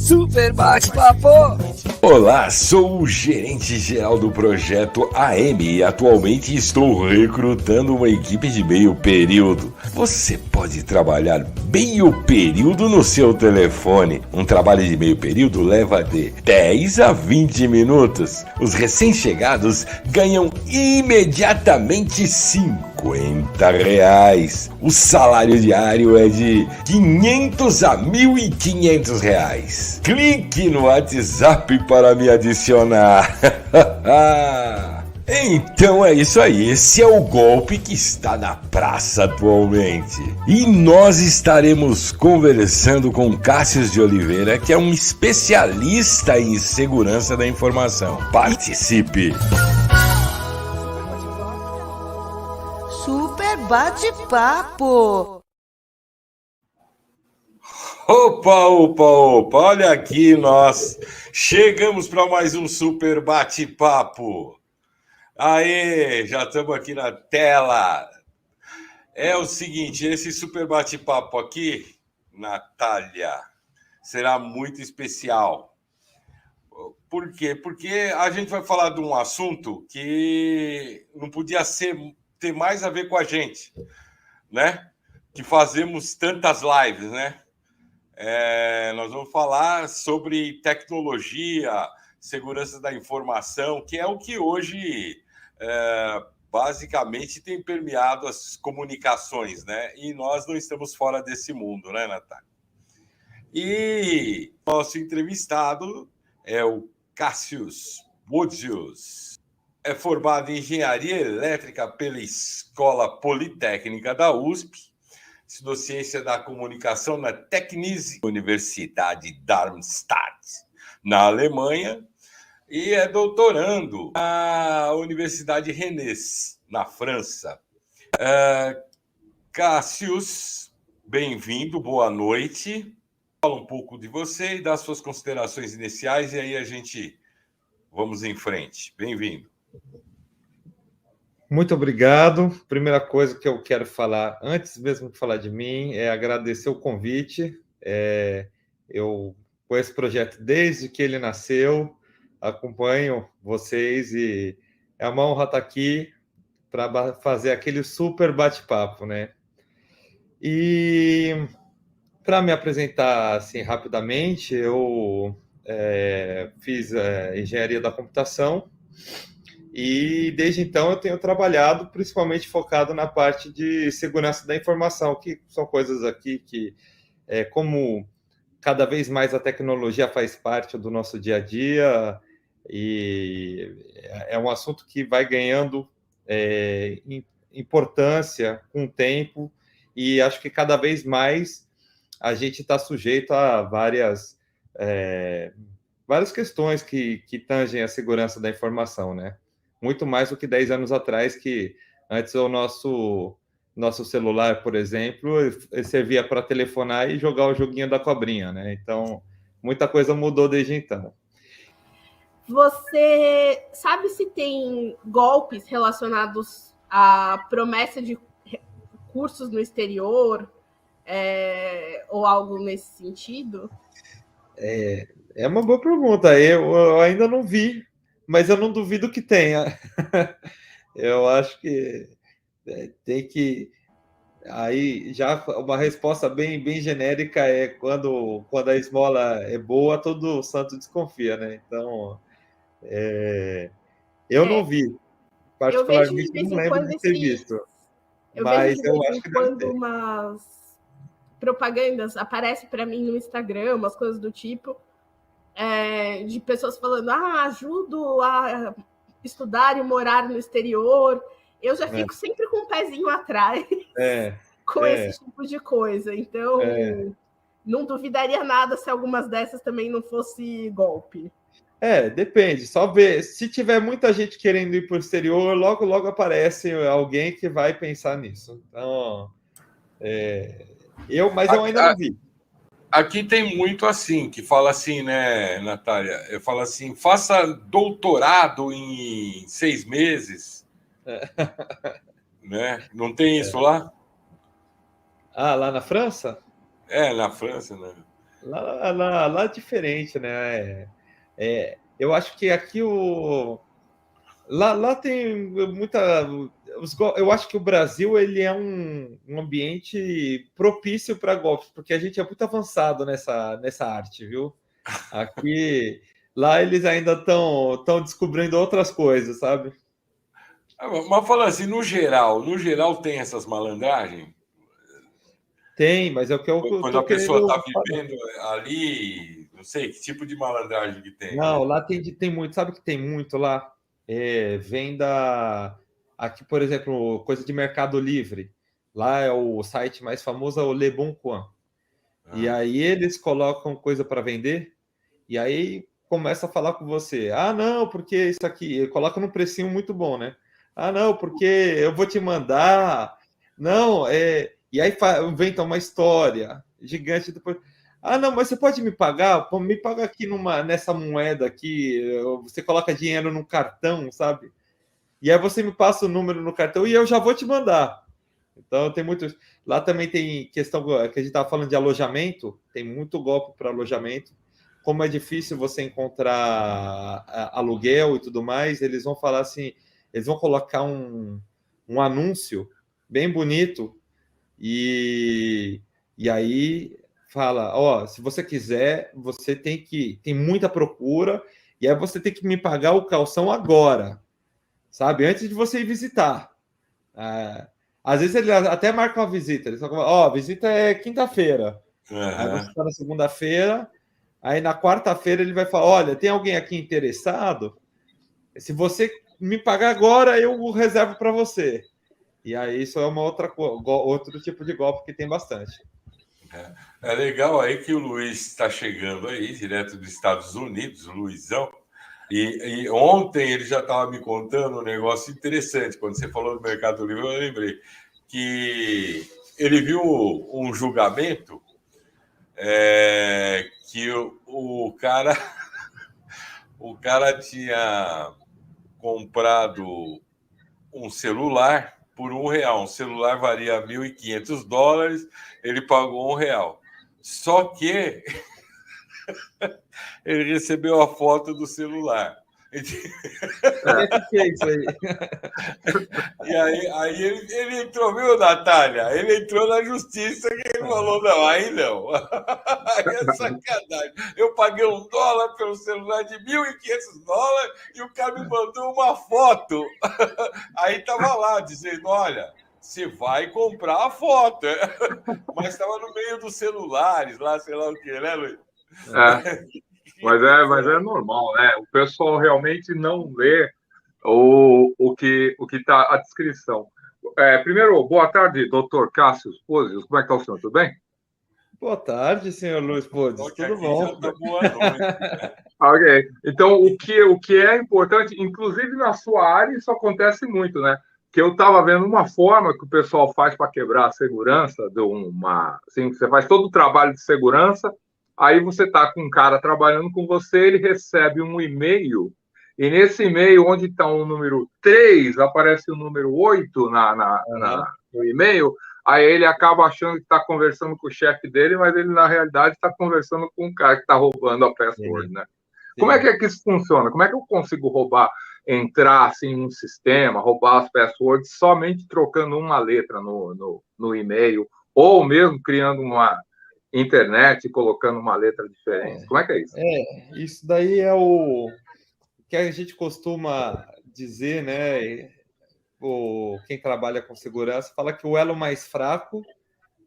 Super bate-papo! Olá, sou o gerente-geral do projeto AM e atualmente estou recrutando uma equipe de meio período. Você pode trabalhar meio período no seu telefone. Um trabalho de meio período leva de 10 a 20 minutos. Os recém-chegados ganham imediatamente R$50. O salário diário é de 500 a 1.500 reais. Clique no WhatsApp para me adicionar. Então é isso aí, esse é o golpe que está na praça atualmente. E nós estaremos conversando com Cássio de Oliveira, que é um especialista em segurança da informação. Participe! Super bate-papo! Opa, olha aqui nós chegamos para mais um super bate-papo. Aê, já estamos aqui na tela. É o seguinte, esse super bate-papo aqui, Natália, será muito especial. Por quê? Porque a gente vai falar de um assunto que não podia ter mais a ver com a gente, né? Que fazemos tantas lives, né? Nós vamos falar sobre tecnologia, segurança da informação, que é o que hoje basicamente tem permeado as comunicações, né? E nós não estamos fora desse mundo, né, Natália? E nosso entrevistado é o Cássio Bozius. É formado em Engenharia Elétrica pela Escola Politécnica da USP, estudou Ciência da Comunicação na Technische Universidade Darmstadt, na Alemanha, e é doutorando na Universidade Rennes, na França. Cássius, bem-vindo, boa noite. Fala um pouco de você e das suas considerações iniciais, e aí a gente vamos em frente. Bem-vindo. Muito obrigado. Primeira coisa que eu quero falar, antes mesmo de falar de mim, é agradecer o convite. Eu conheço esse projeto desde que ele nasceu, acompanho vocês e é uma honra estar aqui para fazer aquele super bate-papo, né? E para me apresentar assim rapidamente, eu fiz engenharia da computação. E desde então eu tenho trabalhado principalmente focado na parte de segurança da informação, que são coisas aqui que, como cada vez mais a tecnologia faz parte do nosso dia a dia, e é um assunto que vai ganhando importância com o tempo, e acho que cada vez mais a gente está sujeito a várias questões que tangem a segurança da informação, né? Muito mais do que 10 anos atrás, que antes o nosso celular, por exemplo, servia para telefonar e jogar o joguinho da cobrinha, né? Então, muita coisa mudou desde então. Você sabe se tem golpes relacionados à promessa de cursos no exterior ou algo nesse sentido? É uma boa pergunta. Eu ainda não vi, mas eu não duvido que tenha. Eu acho que tem que... Aí já uma resposta bem genérica é quando a esmola é boa, todo santo desconfia, né? Então, eu não vi. Particularmente, não lembro de ter visto. Mas eu acho que deve ter. Umas propagandas aparecem para mim no Instagram, umas coisas do tipo, de pessoas falando, ajudo a estudar e morar no exterior. Eu já fico sempre com um pezinho atrás com esse tipo de coisa. Então, não duvidaria nada se algumas dessas também não fosse golpe. Depende. Só ver. Se tiver muita gente querendo ir para o exterior, logo aparece alguém que vai pensar nisso. Então, eu ainda não vi. Aqui tem muito assim, que fala assim, né, Natália? Eu falo assim, faça doutorado em 6 meses. Né? Não tem isso lá? Lá na França? Na França, né? Lá é diferente, né? Eu acho que aqui lá tem muita. Eu acho que o Brasil ele é um ambiente propício para golpes, porque a gente é muito avançado nessa arte, viu? Aqui, lá eles ainda estão descobrindo outras coisas, sabe? Mas falando assim, no geral tem essas malandragens? Tem, mas é o que eu Quando tô a pessoa querendo está falar. vivendo ali, não sei que tipo de malandragem que tem. Não, lá tem muito. Sabe que tem muito lá? Vem da. Aqui, por exemplo, coisa de Mercado Livre. Lá é o site mais famoso, é o Le Bon Coin. E Ah, aí eles colocam coisa para vender, e aí começa a falar com você. Ah, não, porque isso aqui. Coloca num precinho muito bom, né? Ah, não, porque eu vou te mandar. Não, E aí inventa uma história gigante depois. Ah, não, mas você pode me pagar? Pô, me paga aqui nessa moeda aqui. Você coloca dinheiro no cartão, sabe? E aí você me passa o número no cartão e eu já vou te mandar. Então tem muito. Lá também tem questão que a gente estava falando de alojamento, tem muito golpe para alojamento. Como é difícil você encontrar aluguel e tudo mais, eles vão falar assim, eles vão colocar um anúncio bem bonito e, e aí fala, ó, se você quiser, você tem muita procura e aí você tem que me pagar o calção agora, sabe? Antes de você ir visitar. É, às vezes ele até marca uma visita. Ele só fala, ó, a visita é quinta-feira. Aí você aham. está na segunda-feira, aí na quarta-feira ele vai falar: olha, tem alguém aqui interessado? Se você me pagar agora, eu reservo para você. E aí isso é uma outro tipo de golpe que tem bastante. É legal aí que o Luiz está chegando aí, direto dos Estados Unidos, o Luizão. E ontem ele já estava me contando um negócio interessante. Quando você falou do Mercado Livre, eu lembrei que ele viu um julgamento que o cara tinha comprado um celular por R$ 1. Um celular varia US$ 1.500, ele pagou R$ 1. Só que ele recebeu a foto do celular. Como é que fez isso aí? E aí ele entrou, viu, Natália? Ele entrou na justiça e ele falou: não, aí não. Aí é sacanagem. Eu paguei $1 pelo celular de US$ 1.500 e o cara me mandou uma foto. Aí tava lá dizendo: olha, você vai comprar a foto. Mas estava no meio dos celulares, lá, sei lá o que, né, Luiz? É, mas é normal, né? O pessoal realmente não lê o que está a descrição. Primeiro, boa tarde, doutor Cássio Pôzios. Como é que está o senhor? Tudo bem? Boa tarde, senhor Luiz Podes. Porque Tudo aqui já bom? está boa noite. Né? Ok. Então, o que é importante, inclusive na sua área, isso acontece muito, né? Que eu estava vendo uma forma que o pessoal faz para quebrar a segurança de uma. Assim, você faz todo o trabalho de segurança, aí você está com um cara trabalhando com você, ele recebe um e-mail, e nesse e-mail, onde está o número 3 aparece o número 8 no e-mail, aí ele acaba achando que está conversando com o chefe dele, mas ele, na realidade, está conversando com um cara que está roubando a password, Sim, né? Como sim. é que isso funciona? Como é que eu consigo entrar assim num sistema, roubar as passwords somente trocando uma letra no e-mail, ou mesmo criando uma internet e colocando uma letra diferente? Como é que é isso? Isso daí é o que a gente costuma dizer, né? Quem trabalha com segurança fala que o elo mais fraco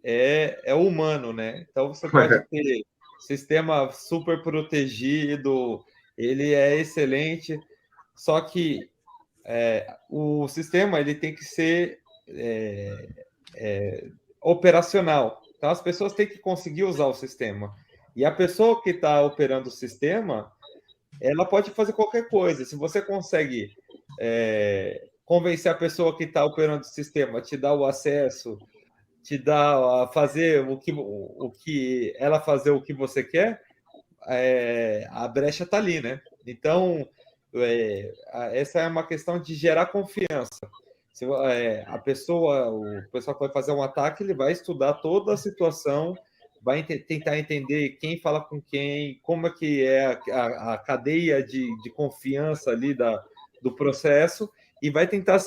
é o humano, né? Então você pode ter sistema super protegido, ele é excelente, só que o sistema ele tem que ser operacional. Então as pessoas têm que conseguir usar o sistema. E a pessoa que está operando o sistema, ela pode fazer qualquer coisa. Se você consegue convencer a pessoa que está operando o sistema, te dar o acesso, te dar a fazer o que ela fazer o que você quer, a brecha está ali, né? Então essa é uma questão de gerar confiança. Se o pessoal que vai fazer um ataque, ele vai estudar toda a situação, vai tentar entender quem fala com quem, como é que é a cadeia de confiança ali do processo, e vai tentar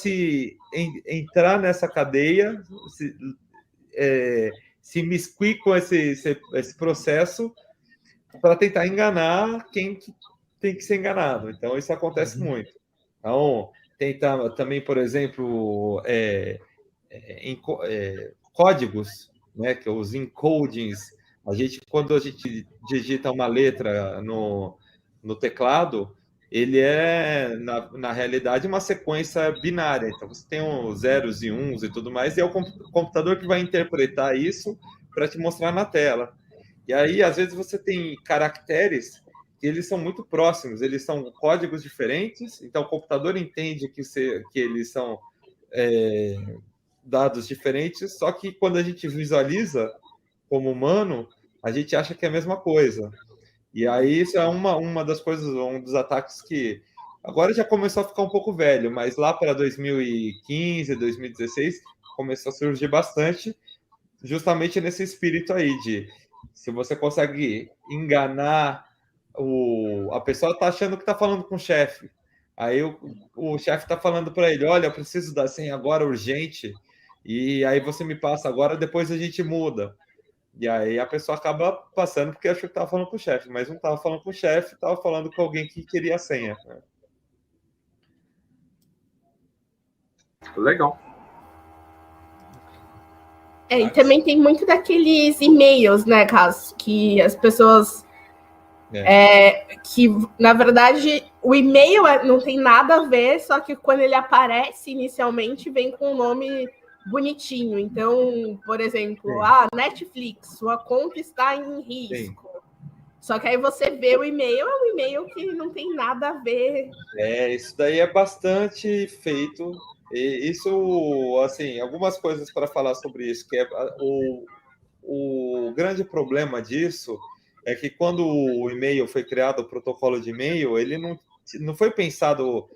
entrar nessa cadeia, se imiscuir com esse processo para tentar enganar quem tem que ser enganado. Então, isso acontece muito. Então, tentar também, por exemplo, códigos, né, que os encodings. Quando a gente digita uma letra no teclado, ele é, na realidade, uma sequência binária. Então, você tem os zeros e uns e tudo mais, e é o computador que vai interpretar isso para te mostrar na tela. E aí, às vezes, você tem caracteres que eles são muito próximos, eles são códigos diferentes, então o computador entende que eles são dados diferentes, só que quando a gente visualiza como humano, a gente acha que é a mesma coisa. E aí isso é uma das coisas, um dos ataques que agora já começou a ficar um pouco velho, mas lá para 2015, 2016, começou a surgir bastante, justamente nesse espírito aí de se você consegue enganar a pessoa está achando que está falando com o chefe. Aí o chefe está falando para ele, olha, eu preciso da senha agora urgente, e aí você me passa agora, depois a gente muda. E aí a pessoa acaba passando porque achou que estava falando com o chefe, mas não estava falando com o chefe, estava falando com alguém que queria a senha. Legal. E também tem muito daqueles e-mails, né, Caso, que as pessoas... que, na verdade, o e-mail não tem nada a ver, só que quando ele aparece inicialmente, vem com um nome bonitinho. Então, por exemplo, Netflix, sua conta está em risco. Sim. Só que aí você vê o e-mail, é um e-mail que não tem nada a ver. Isso daí é bastante feito. E isso, assim, algumas coisas para falar sobre isso, que é o grande problema disso é que quando o e-mail foi criado, o protocolo de e-mail, ele não foi pensado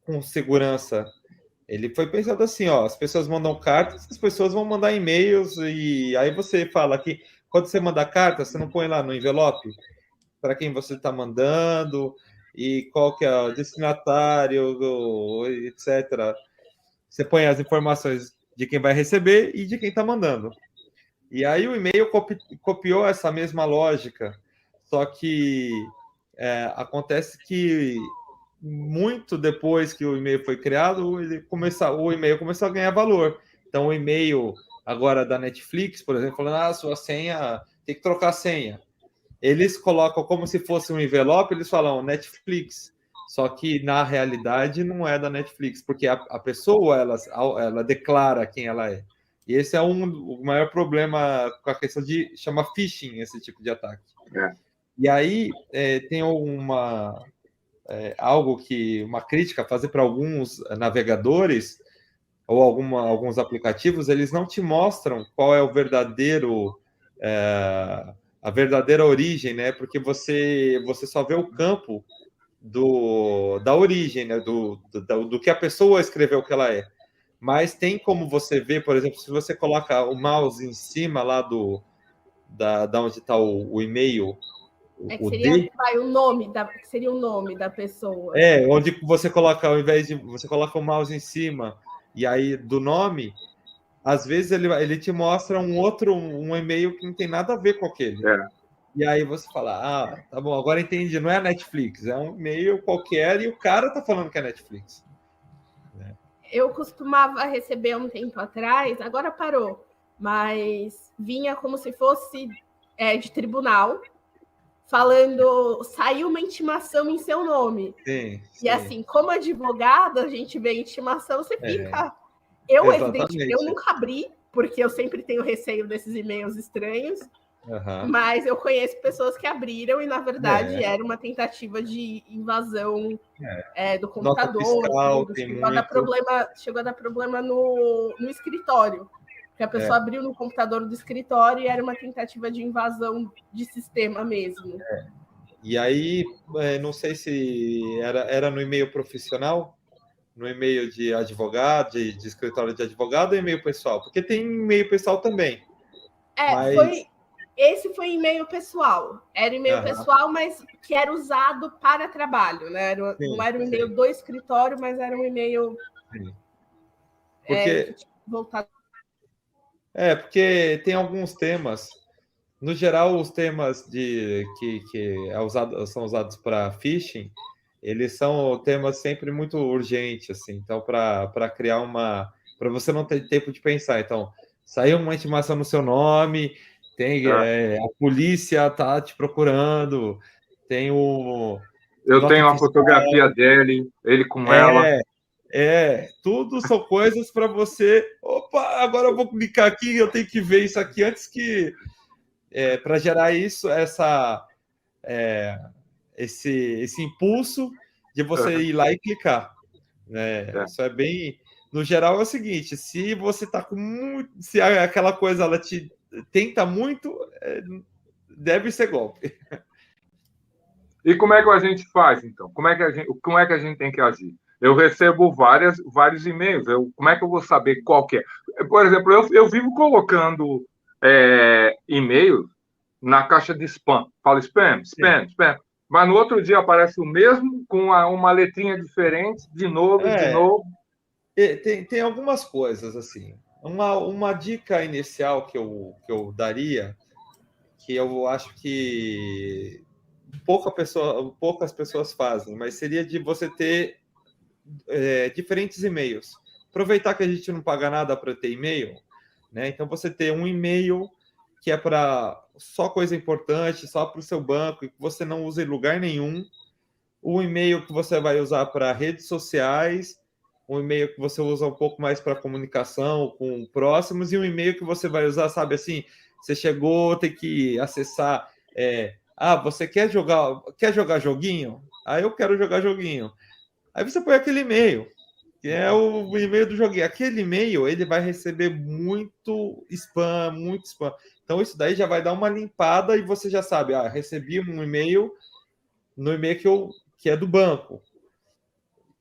com segurança. Ele foi pensado assim, as pessoas mandam cartas, as pessoas vão mandar e-mails, e aí você fala que quando você manda carta, você não põe lá no envelope para quem você está mandando, e qual que é o destinatário, etc. Você põe as informações de quem vai receber e de quem está mandando. E aí o e-mail copiou essa mesma lógica, só que acontece que muito depois que o e-mail foi criado, o e-mail começou a ganhar valor. Então o e-mail agora da Netflix, por exemplo, falando, sua senha, tem que trocar a senha. Eles colocam como se fosse um envelope, eles falam Netflix. Só que, na realidade, não é da Netflix, porque a pessoa, ela declara quem ela é. E esse é o maior problema com a questão de chama phishing, esse tipo de ataque. E aí tem uma crítica a fazer para alguns navegadores ou alguns aplicativos, eles não te mostram qual é o verdadeiro a verdadeira origem, né? Porque você só vê o campo da origem, né? do que a pessoa escreveu que ela é. Mas tem como você ver, por exemplo, se você coloca o mouse em cima lá da onde está o e-mail, seria o nome da pessoa. Onde você coloca, ao invés de você coloca o mouse em cima e aí do nome, às vezes ele te mostra um e-mail que não tem nada a ver com aquele. E aí você fala, tá bom, agora entendi, não é a Netflix, é um e-mail qualquer e o cara tá falando que é Netflix. Eu costumava receber um tempo atrás, agora parou, mas vinha como se fosse de tribunal, falando, saiu uma intimação em seu nome. Sim. E assim, como advogada, a gente vê intimação, você fica... Eu nunca abri, porque eu sempre tenho receio desses e-mails estranhos, mas eu conheço pessoas que abriram e, na verdade, era uma tentativa de invasão do computador. Fiscal, chegou a dar problema no escritório, porque a pessoa abriu no computador do escritório e era uma tentativa de invasão de sistema mesmo. E aí, não sei se era no e-mail profissional, no e-mail de advogado, de escritório de advogado ou e-mail pessoal? Porque tem e-mail pessoal também. Esse foi e-mail pessoal. Era e-mail pessoal, mas que era usado para trabalho, né? Não era um e-mail do escritório, mas era um e-mail voltado. Porque tem alguns temas. No geral, os temas que são usados para phishing, eles são temas sempre muito urgentes, assim. Então, para criar para você não ter tempo de pensar. Então, saiu uma intimação no seu nome, tem a polícia tá te procurando, tem o... Eu tenho a fotografia dele, ele com ela. Tudo são coisas para você... Opa, agora eu vou clicar aqui, eu tenho que ver isso aqui antes que... para gerar isso, esse impulso de você ir lá e clicar. Isso é bem... No geral, é o seguinte, se você está com muito... Se aquela coisa ela te tenta muito, deve ser golpe. E como é que a gente faz, então? Como é que a gente tem que agir? Eu recebo vários e-mails. Como é que eu vou saber qual que é? Por exemplo, eu vivo colocando e-mail na caixa de spam. Falo spam. Mas no outro dia aparece o mesmo com uma letrinha diferente, de novo. Tem algumas coisas, assim. Uma dica inicial que eu daria, que eu acho que poucas pessoas fazem, mas seria de você ter diferentes e-mails. Aproveitar que a gente não paga nada para ter e-mail, né? Então você ter um e-mail que é para só coisa importante, só para o seu banco, e que você não usa em lugar nenhum. Um e-mail que você vai usar para redes sociais, um e-mail que você usa um pouco mais para comunicação com próximos, e um e-mail que você vai usar, sabe assim, você chegou, tem que acessar... você quer jogar joguinho? Eu quero jogar joguinho. Aí você põe aquele e-mail, que é o e-mail do joguinho. Aquele e-mail, ele vai receber muito spam. Então, isso daí já vai dar uma limpada e você já sabe, recebi um e-mail no e-mail que é do banco,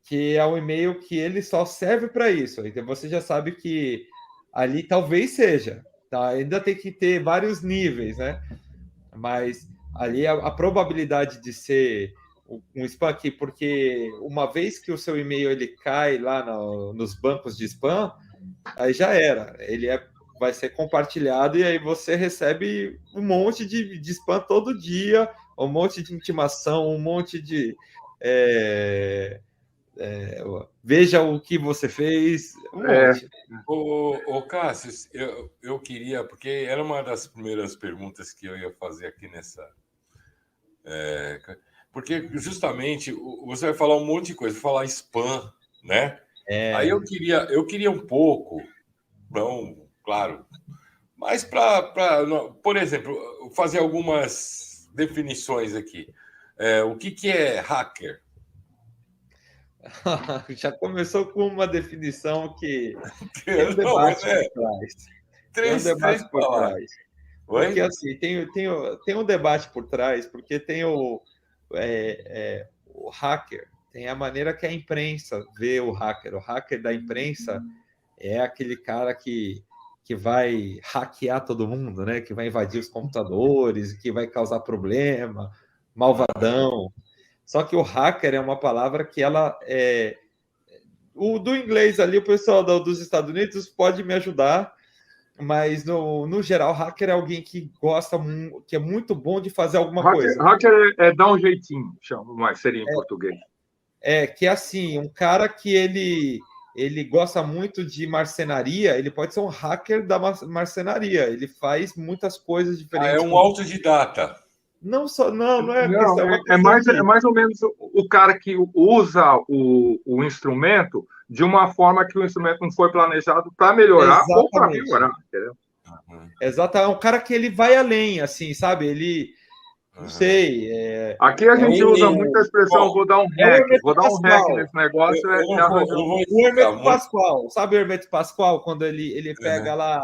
que é um e-mail que ele só serve para isso. Então, você já sabe que ali talvez seja. Tá? Ainda tem que ter vários níveis, né? Mas ali a probabilidade de ser um spam aqui, porque uma vez que o seu e-mail ele cai lá nos bancos de spam, aí já era. Ele vai ser compartilhado e aí você recebe um monte de spam todo dia, um monte de intimação, um monte de... veja o que você fez. Cássio, eu queria, porque era uma das primeiras perguntas que eu ia fazer aqui nessa... porque justamente você vai falar um monte de coisa, vai falar spam, né? Aí eu queria um pouco, não, claro, mas por exemplo, fazer algumas definições aqui. O que é hacker? Já começou com uma definição que tem um debate por trás. Tem um debate por trás. Porque assim, tem um debate por trás, porque tem o hacker, tem a maneira que a imprensa vê o hacker. O hacker da imprensa é aquele cara que vai hackear todo mundo, né? Que vai invadir os computadores, que vai causar problema, malvadão. Só que o hacker é uma palavra que ela do inglês ali, o pessoal dos Estados Unidos pode me ajudar, mas no geral, hacker é alguém que gosta, que é muito bom de fazer alguma coisa. Hacker é dar um jeitinho, mas seria em português. Que é assim, um cara que ele gosta muito de marcenaria, ele pode ser um hacker da marcenaria, ele faz muitas coisas diferentes. É um autodidata. Não é questão, é mais ou menos o cara que usa o instrumento de uma forma que o instrumento não foi planejado para melhorar ou para piorar, entendeu? Exato, é um cara que ele vai além, assim, sabe? Ele, não sei... Aqui a gente usa muita expressão, vou dar um hack nesse negócio. O Hermeto Pascoal, sabe o Hermeto Pascoal? Quando ele pega lá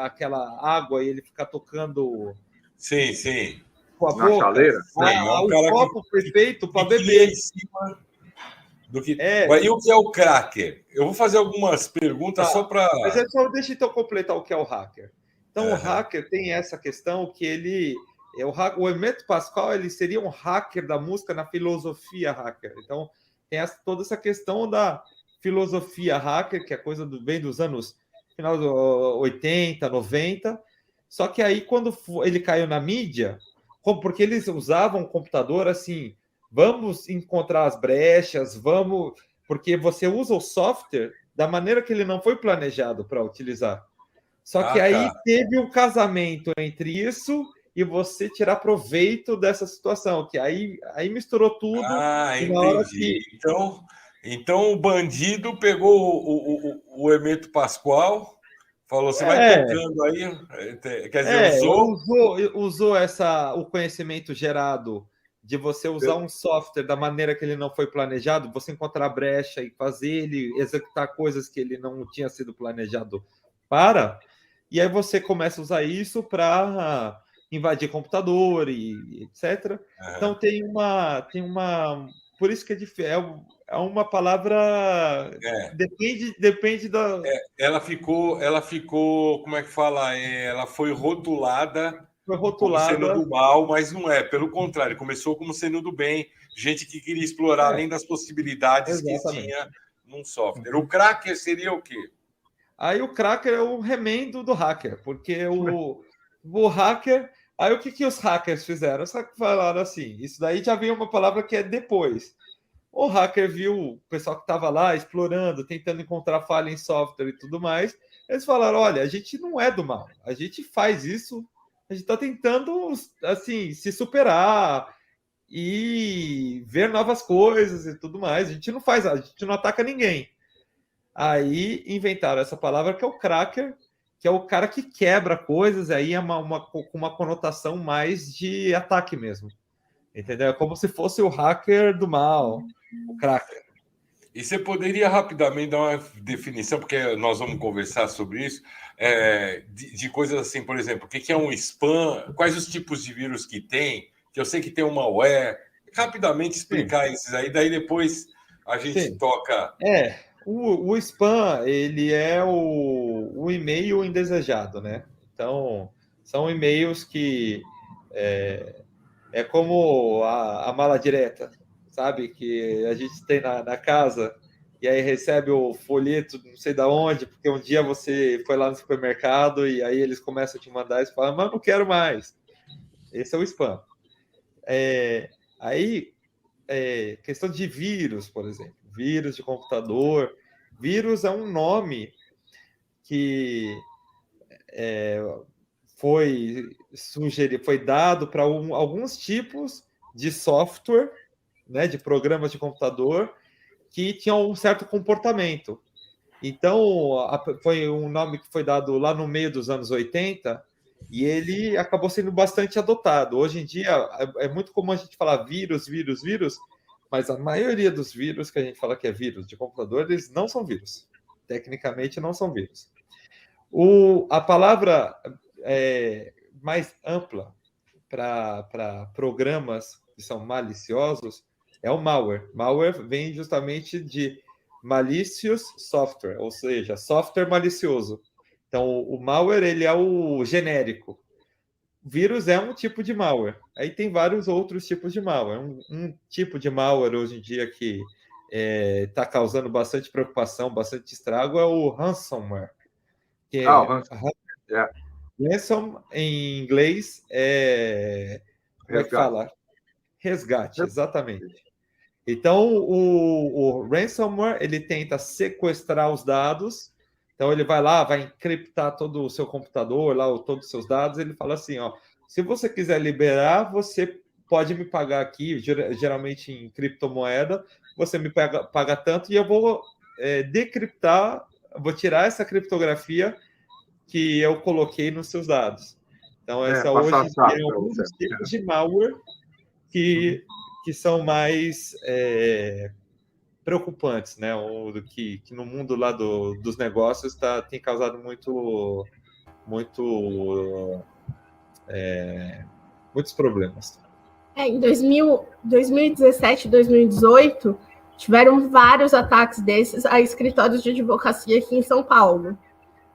aquela água e ele fica tocando... Sim. Com a boca, chaleira? O copo perfeito para beber. E o que é o cracker? Eu vou fazer algumas perguntas só para... Mas deixa eu completar o que é o hacker. Então, o hacker tem essa questão que ele... O Hermeto Pascoal ele seria um hacker da música na filosofia hacker. Então, tem toda essa questão da filosofia hacker, que é coisa bem dos anos final dos 80, 90. Só que aí, quando ele caiu na mídia, porque eles usavam o computador assim, vamos encontrar as brechas, porque você usa o software da maneira que ele não foi planejado para utilizar. Só que aí teve um casamento entre isso e você tirar proveito dessa situação, que aí misturou tudo. Entendi. Então o bandido pegou o Hermeto Pascoal, falou, você vai tocando aí, quer dizer, usou o conhecimento gerado de você usar um software da maneira que ele não foi planejado, você encontrar brecha e fazer ele executar coisas que ele não tinha sido planejado para, e aí você começa a usar isso para invadir computador e etc. Então tem uma por isso que é difícil, é uma palavra depende da ela ficou como é que fala, ela foi rotulada como sendo do mal, mas não é, pelo contrário, começou como sendo do bem, gente que queria explorar além das possibilidades que tinha num software. O cracker seria o quê? Aí o cracker é o remendo do hacker, porque o hacker... Aí o que os hackers fizeram? Só que falaram assim, isso daí já veio uma palavra que é depois. O hacker viu o pessoal que estava lá explorando, tentando encontrar falha em software e tudo mais. Eles falaram, olha, a gente não é do mal, a gente faz isso, a gente está tentando assim, se superar e ver novas coisas e tudo mais. A gente não ataca ninguém. Aí inventaram essa palavra que é o cracker, que é o cara que quebra coisas, aí é uma conotação mais de ataque mesmo. Entendeu? É como se fosse o hacker do mal, o cracker. E você poderia rapidamente dar uma definição, porque nós vamos conversar sobre isso, de coisas assim, por exemplo, o que é um spam, quais os tipos de vírus que tem, que eu sei que tem um malware, rapidamente explicar esses aí, daí depois a gente toca... O spam, ele é o e-mail indesejado, né? Então, são e-mails que é como a mala direta, sabe? Que a gente tem na casa e aí recebe o folheto não sei de onde, porque um dia você foi lá no supermercado e aí eles começam a te mandar e falam, mas não quero mais. Esse é o spam. Questão de vírus, por exemplo. Vírus de computador. Vírus é um nome que foi dado para alguns tipos de software, né, de programas de computador que tinham um certo comportamento. Então, foi um nome que foi dado lá no meio dos anos 80 e ele acabou sendo bastante adotado. Hoje em dia, é muito comum a gente falar vírus, mas a maioria dos vírus que a gente fala que é vírus de computador, eles não são vírus. Tecnicamente, não são vírus. A palavra mais ampla para programas que são maliciosos é o malware. Malware vem justamente de malicious software, ou seja, software malicioso. Então, o malware ele é o genérico. Vírus é um tipo de malware. Aí tem vários outros tipos de malware. Um tipo de malware hoje em dia que está causando bastante preocupação, bastante estrago, é o ransomware. Ransom, em inglês, como é que fala? Resgate, exatamente. Então, o ransomware, ele tenta sequestrar os dados. Então, ele vai lá, vai encriptar todo o seu computador, todos os seus dados. Ele fala assim, se você quiser liberar, você pode me pagar aqui, geralmente em criptomoeda, você me paga tanto e eu vou decriptar, vou tirar essa criptografia que eu coloquei nos seus dados. Então, essa hoje é alguns tipos de malware que são mais preocupantes, né? Que no mundo lá dos negócios tem causado muitos problemas. Em 2017 e 2018, tiveram vários ataques desses a escritórios de advocacia aqui em São Paulo.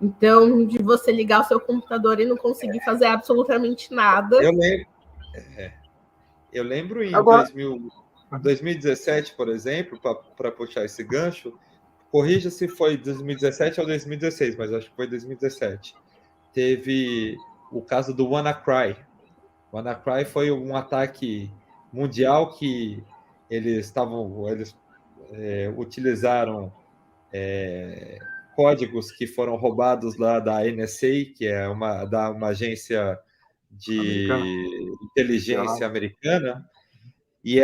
Então, de você ligar o seu computador e não conseguir fazer absolutamente nada. Eu lembro em Agora... 2017, por exemplo, para puxar esse gancho, corrija se foi 2017 ou 2016, mas acho que foi 2017. Teve o caso do WannaCry. O WannaCry foi um ataque mundial que eles utilizaram códigos que foram roubados lá da NSA, que é uma agência de inteligência americana, e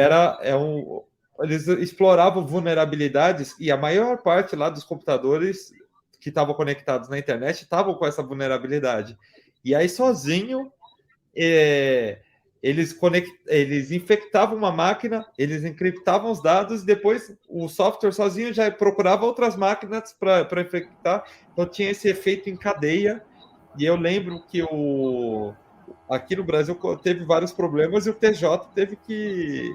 eles exploravam vulnerabilidades, e a maior parte lá dos computadores que estavam conectados na internet estavam com essa vulnerabilidade. E aí, sozinho, eles infectavam uma máquina, eles encriptavam os dados, e depois o software sozinho já procurava outras máquinas para infectar. Então, tinha esse efeito em cadeia. E eu lembro que aqui no Brasil teve vários problemas e o TJ teve que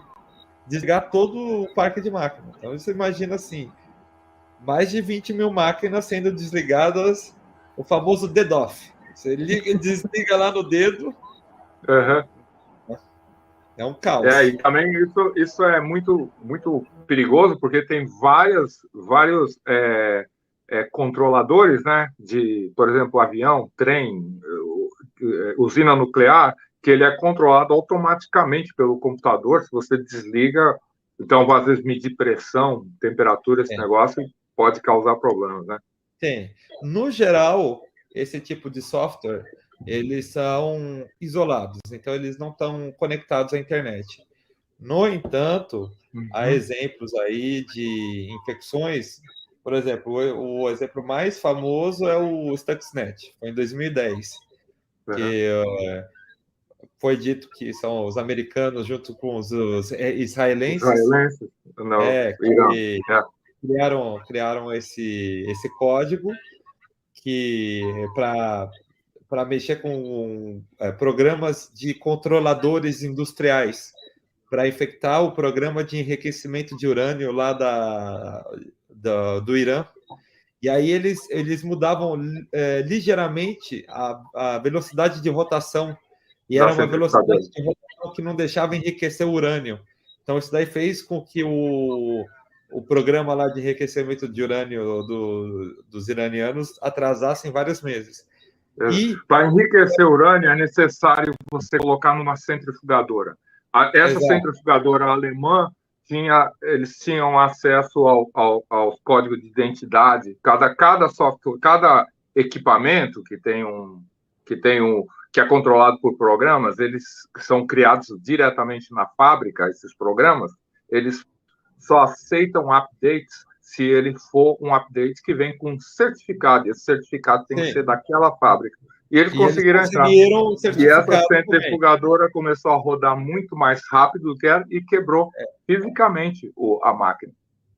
desligar todo o parque de máquinas. Então, você imagina assim, mais de 20 mil máquinas sendo desligadas, o famoso DDoS. Você liga e desliga lá no dedo. É um caos. E também isso é muito, muito perigoso, porque tem vários controladores, né? Por exemplo, avião, trem, usina nuclear, que ele é controlado automaticamente pelo computador. Se você desliga, então, às vezes, medir pressão, temperatura, esse negócio pode causar problemas, né? Tem. No geral, esse tipo de software, eles são isolados, então eles não estão conectados à internet. No entanto, há exemplos aí de infecções. Por exemplo, o exemplo mais famoso é o Stuxnet, foi em 2010, que foi dito que são os americanos, junto com os israelenses, que criaram esse código que para mexer com programas de controladores industriais, para infectar o programa de enriquecimento de urânio lá do Irã. E aí eles mudavam ligeiramente a velocidade de rotação, e era uma velocidade de rotação que não deixava enriquecer o urânio. Então, isso daí fez com que o programa lá de enriquecimento de urânio dos iranianos atrasassem vários meses. Para enriquecer urânio, é necessário você colocar numa centrifugadora. Essa centrifugadora alemã, eles tinham acesso aos códigos de identidade. Cada software, cada equipamento que é controlado por programas, eles são criados diretamente na fábrica. Esses programas, eles só aceitam updates se ele for um update que vem com certificado. Esse certificado tem que ser daquela fábrica. E eles conseguiram entrar. E essa centrifugadora começou a rodar muito mais rápido do que era e quebrou fisicamente a máquina.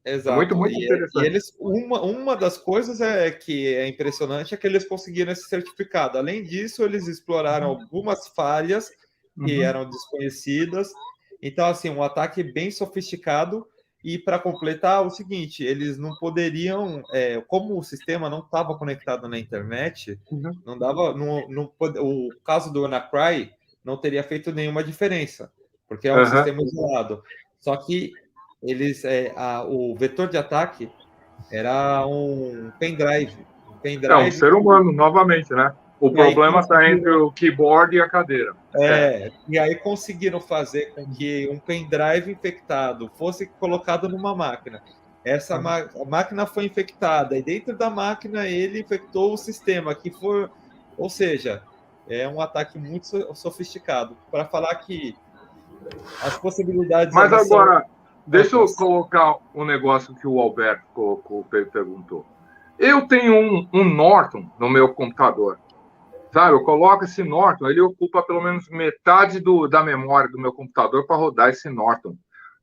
Exato. Muito, muito interessante. Uma das coisas que é impressionante é que eles conseguiram esse certificado. Além disso, eles exploraram algumas falhas que eram desconhecidas. Então, assim, um ataque bem sofisticado. E, para completar, o seguinte, eles não poderiam, como o sistema não estava conectado na internet, não dava, o caso do WannaCry não teria feito nenhuma diferença, porque é um sistema isolado. Só que o vetor de ataque era um pendrive. É um ser humano, novamente, né? O problema está entre o keyboard e a cadeira. E aí conseguiram fazer com que um pendrive infectado fosse colocado numa máquina. Essa máquina foi infectada, e dentro da máquina ele infectou o sistema, ou seja, é um ataque muito sofisticado. Para falar que as possibilidades... Mas agora, deixa eu colocar um negócio que o Alberto perguntou. Eu tenho um Norton no meu computador. Sabe, eu coloco esse Norton, ele ocupa pelo menos metade da memória do meu computador para rodar esse Norton,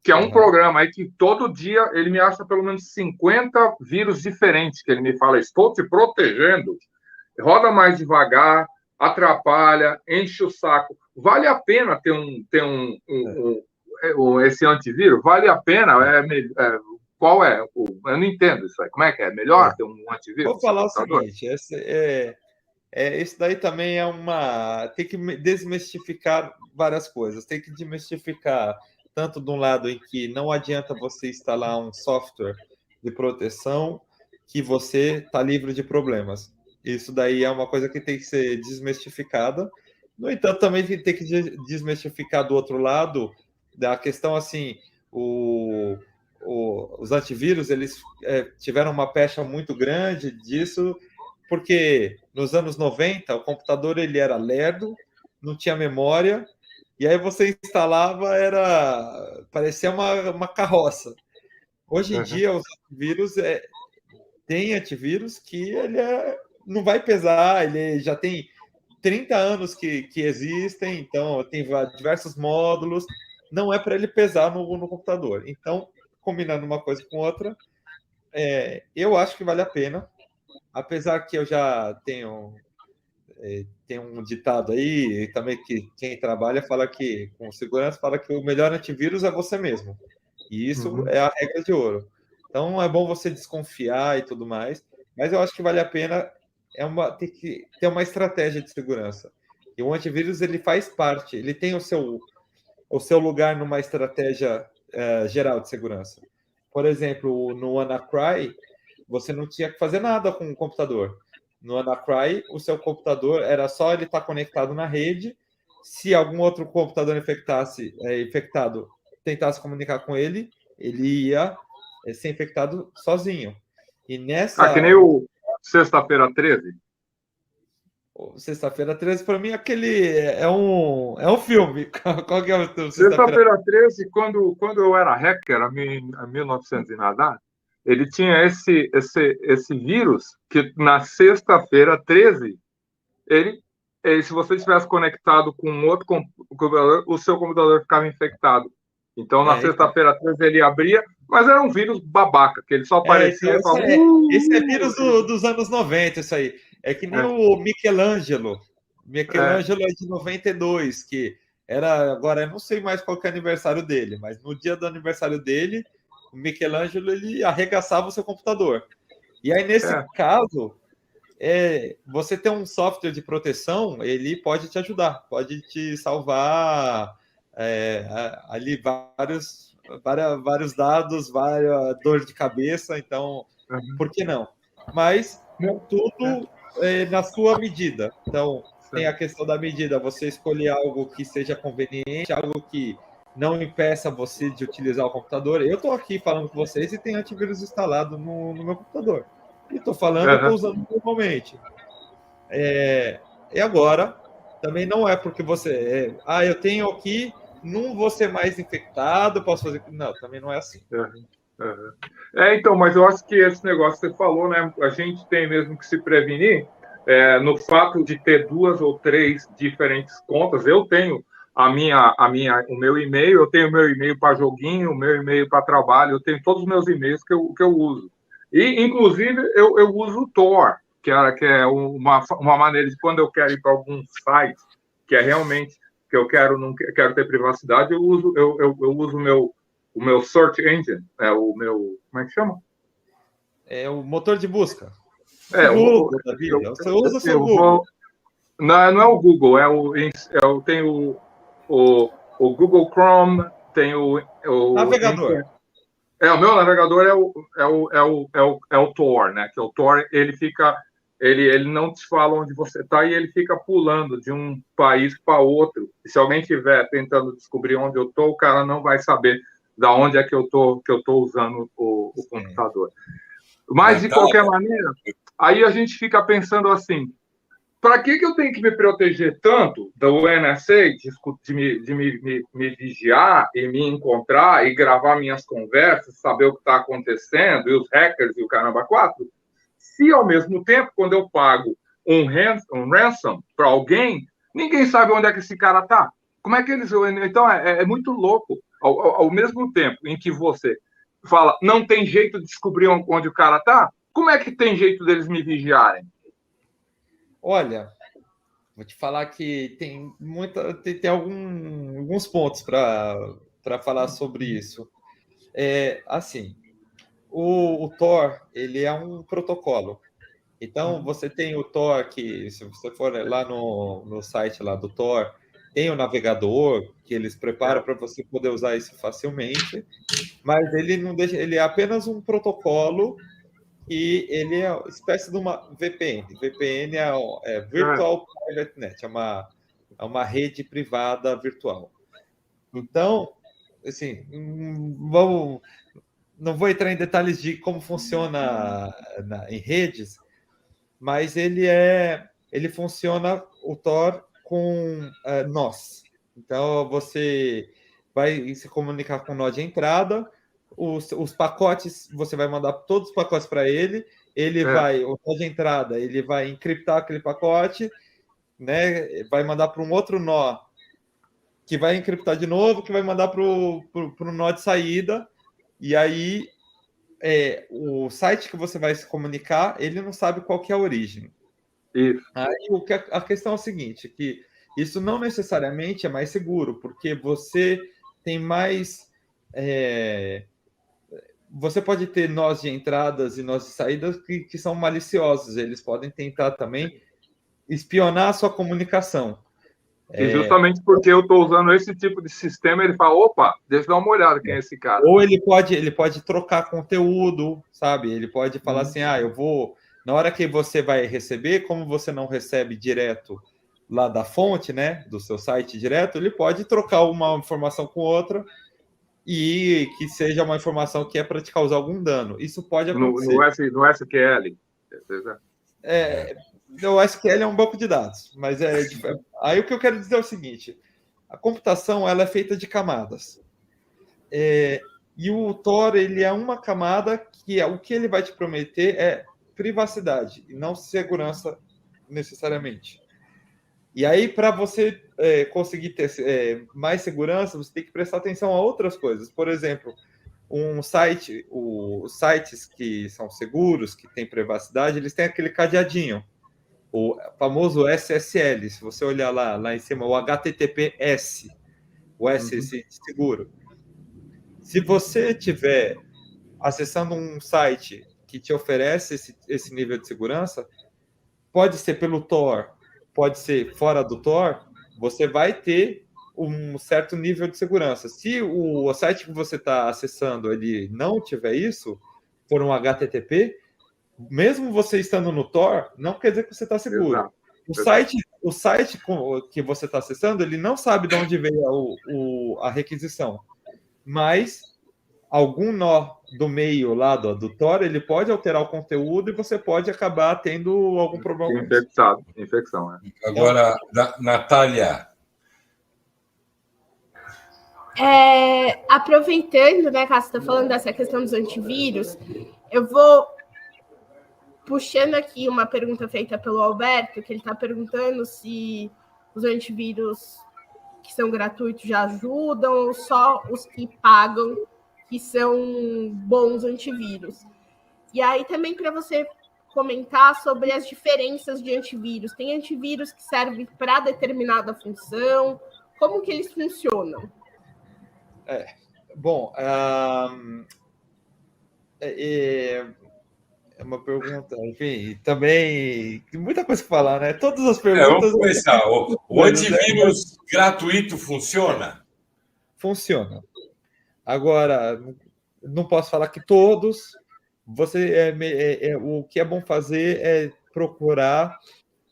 que é um programa aí que todo dia ele me acha pelo menos 50 vírus diferentes, que ele me fala, estou te protegendo, roda mais devagar, atrapalha, enche o saco. Vale a pena ter esse antivírus? Vale a pena? Qual é Eu não entendo isso aí. Como é que é? Melhor ter um antivírus? Vou falar o seguinte, isso daí também tem que desmistificar várias coisas. Tem que desmistificar tanto de um lado em que não adianta você instalar um software de proteção que você está livre de problemas. Isso daí é uma coisa que tem que ser desmistificada. No entanto, também tem que desmistificar do outro lado da questão assim, os antivírus eles tiveram uma pecha muito grande disso, porque nos anos 90 o computador ele era lerdo, não tinha memória, e aí você instalava, parecia uma carroça. Hoje em dia os antivírus tem antivírus que não vai pesar, ele já tem 30 anos que existem, então tem diversos módulos, não é para ele pesar no computador. Então, combinando uma coisa com outra, eu acho que vale a pena, apesar que eu já tenho um ditado aí, e também que quem trabalha fala que, com segurança, fala que o melhor antivírus é você mesmo. E isso é a regra de ouro. Então, é bom você desconfiar e tudo mais, mas eu acho que vale a pena tem que ter uma estratégia de segurança. E o antivírus, ele faz parte, ele tem o seu lugar numa estratégia geral de segurança. Por exemplo, no WannaCry, você não tinha que fazer nada com o computador. No WannaCry, o seu computador era só ele estar conectado na rede. Se algum outro computador infectado tentasse comunicar com ele ia ser infectado sozinho. E nessa... que nem o Sexta-feira 13? Sexta-feira 13, para mim, é um filme. Qual que é o Sexta-feira 13, quando eu era hacker, em 1900 e nada, ele tinha esse vírus que na sexta-feira 13, se você estivesse conectado com um outro computador, o seu computador ficava infectado. Então, na sexta-feira 13, ele abria, mas era um vírus babaca, que ele só aparecia e falava... Esse é vírus dos anos 90, isso aí. É que nem o Michelangelo. Michelangelo é de 92, que agora, eu não sei mais qual que é o aniversário dele, mas no dia do aniversário dele, o Michelangelo, ele arregaçava o seu computador. E aí, nesse caso, você ter um software de proteção, ele pode te ajudar, pode te salvar ali vários dados, várias dores de cabeça, então, por que não? Mas tudo na sua medida. Então, tem a questão da medida, você escolher algo que seja conveniente, algo que não impeça você de utilizar o computador. Eu estou aqui falando com vocês e tem antivírus instalado no meu computador. E estou falando, estou usando normalmente. E agora, também não é porque você... eu tenho aqui, não vou ser mais infectado, posso fazer... Não, também não é assim. Então, mas eu acho que esse negócio que você falou, né? A gente tem mesmo que se prevenir no fato de ter 2 ou 3 diferentes contas. Eu tenho o meu e-mail, eu tenho o meu e-mail para joguinho, o meu e-mail para trabalho, eu tenho todos os meus e-mails que eu uso. E, inclusive, eu uso o Tor, que é uma maneira de, quando eu quero ir para algum site, que é realmente que eu não quero ter privacidade, eu uso o meu search engine, o meu... Como é que chama? É o motor de busca. Você usa o seu Google. Não é o Google, eu tenho o Google Chrome, tem o navegador. O meu navegador é o Tor, né? Que o Tor, ele não te fala onde você está e ele fica pulando de um país para outro. E se alguém estiver tentando descobrir onde eu estou, o cara não vai saber da onde é que eu tô usando o computador. Mas, de qualquer maneira, aí a gente fica pensando assim, para que eu tenho que me proteger tanto do NSA, de me vigiar e me encontrar e gravar minhas conversas, saber o que está acontecendo, e os hackers e o caramba 4, se ao mesmo tempo, quando eu pago um ransom para alguém, ninguém sabe onde é que esse cara está. Como é que eles... Então, é muito louco. Ao mesmo tempo em que você fala, não tem jeito de descobrir onde o cara está, como é que tem jeito deles me vigiarem? Olha, vou te falar que tem alguns pontos para falar sobre isso. Assim, o Tor, ele é um protocolo. Então, você tem o Tor, que se você for lá no site lá do Tor, tem o navegador, que eles preparam para você poder usar isso facilmente, mas ele não deixa, ele é apenas um protocolo e ele é uma espécie de uma VPN. VPN é Virtual Private Net, é uma rede privada virtual. Então, assim, não vou entrar em detalhes de como funciona em redes, mas ele funciona, o Tor, com nós. Então, você vai se comunicar com o nó de entrada, os pacotes, você vai mandar todos os pacotes para ele, o nó de entrada, ele vai encriptar aquele pacote, né, vai mandar para um outro nó, que vai encriptar de novo, que vai mandar para o nó de saída, e aí o site que você vai se comunicar, ele não sabe qual que é a origem. Isso. Aí a questão é o seguinte, que isso não necessariamente é mais seguro, porque você tem mais... você pode ter nós de entradas e nós de saídas que são maliciosos, eles podem tentar também espionar a sua comunicação. E justamente porque eu estou usando esse tipo de sistema, ele fala, opa, deixa eu dar uma olhada quem é esse cara. Ou ele pode trocar conteúdo, sabe? Ele pode falar assim, eu vou... Na hora que você vai receber, como você não recebe direto lá da fonte, né, do seu site direto, ele pode trocar uma informação com outra e que seja uma informação que é para te causar algum dano. Isso pode acontecer. No SQL. O SQL é um banco de dados, mas aí o que eu quero dizer é o seguinte: a computação ela é feita de camadas. E o Tor, ele é uma camada que o que ele vai te prometer é privacidade e não segurança necessariamente. E aí, para você conseguir ter mais segurança, você tem que prestar atenção a outras coisas. Por exemplo, os sites que são seguros, que têm privacidade, eles têm aquele cadeadinho, o famoso SSL. Se você olhar lá em cima, o HTTPS, o S seguro. Se você estiver acessando um site que te oferece esse nível de segurança, pode ser pelo Tor, pode ser fora do Tor, você vai ter um certo nível de segurança. Se o site que você está acessando ele não tiver isso, for um HTTP, mesmo você estando no Tor, não quer dizer que você está seguro. Exato. O site que você está acessando, ele não sabe de onde veio a requisição, mas algum nó do meio lá do Tor, ele pode alterar o conteúdo e você pode acabar tendo algum problema. Infecção, Agora, Natália. Aproveitando, né, Cássio, você está falando dessa questão dos antivírus, eu vou puxando aqui uma pergunta feita pelo Alberto, que ele está perguntando se os antivírus que são gratuitos já ajudam ou só os que pagam que são bons antivírus. E aí também para você comentar sobre as diferenças de antivírus. Tem antivírus que servem para determinada função, como que eles funcionam? Bom, é uma pergunta, enfim, também muita coisa para falar, né? Todas as perguntas... Vamos começar. O antivírus gratuito funciona? Funciona. Agora, não posso falar que todos. O que é bom fazer é procurar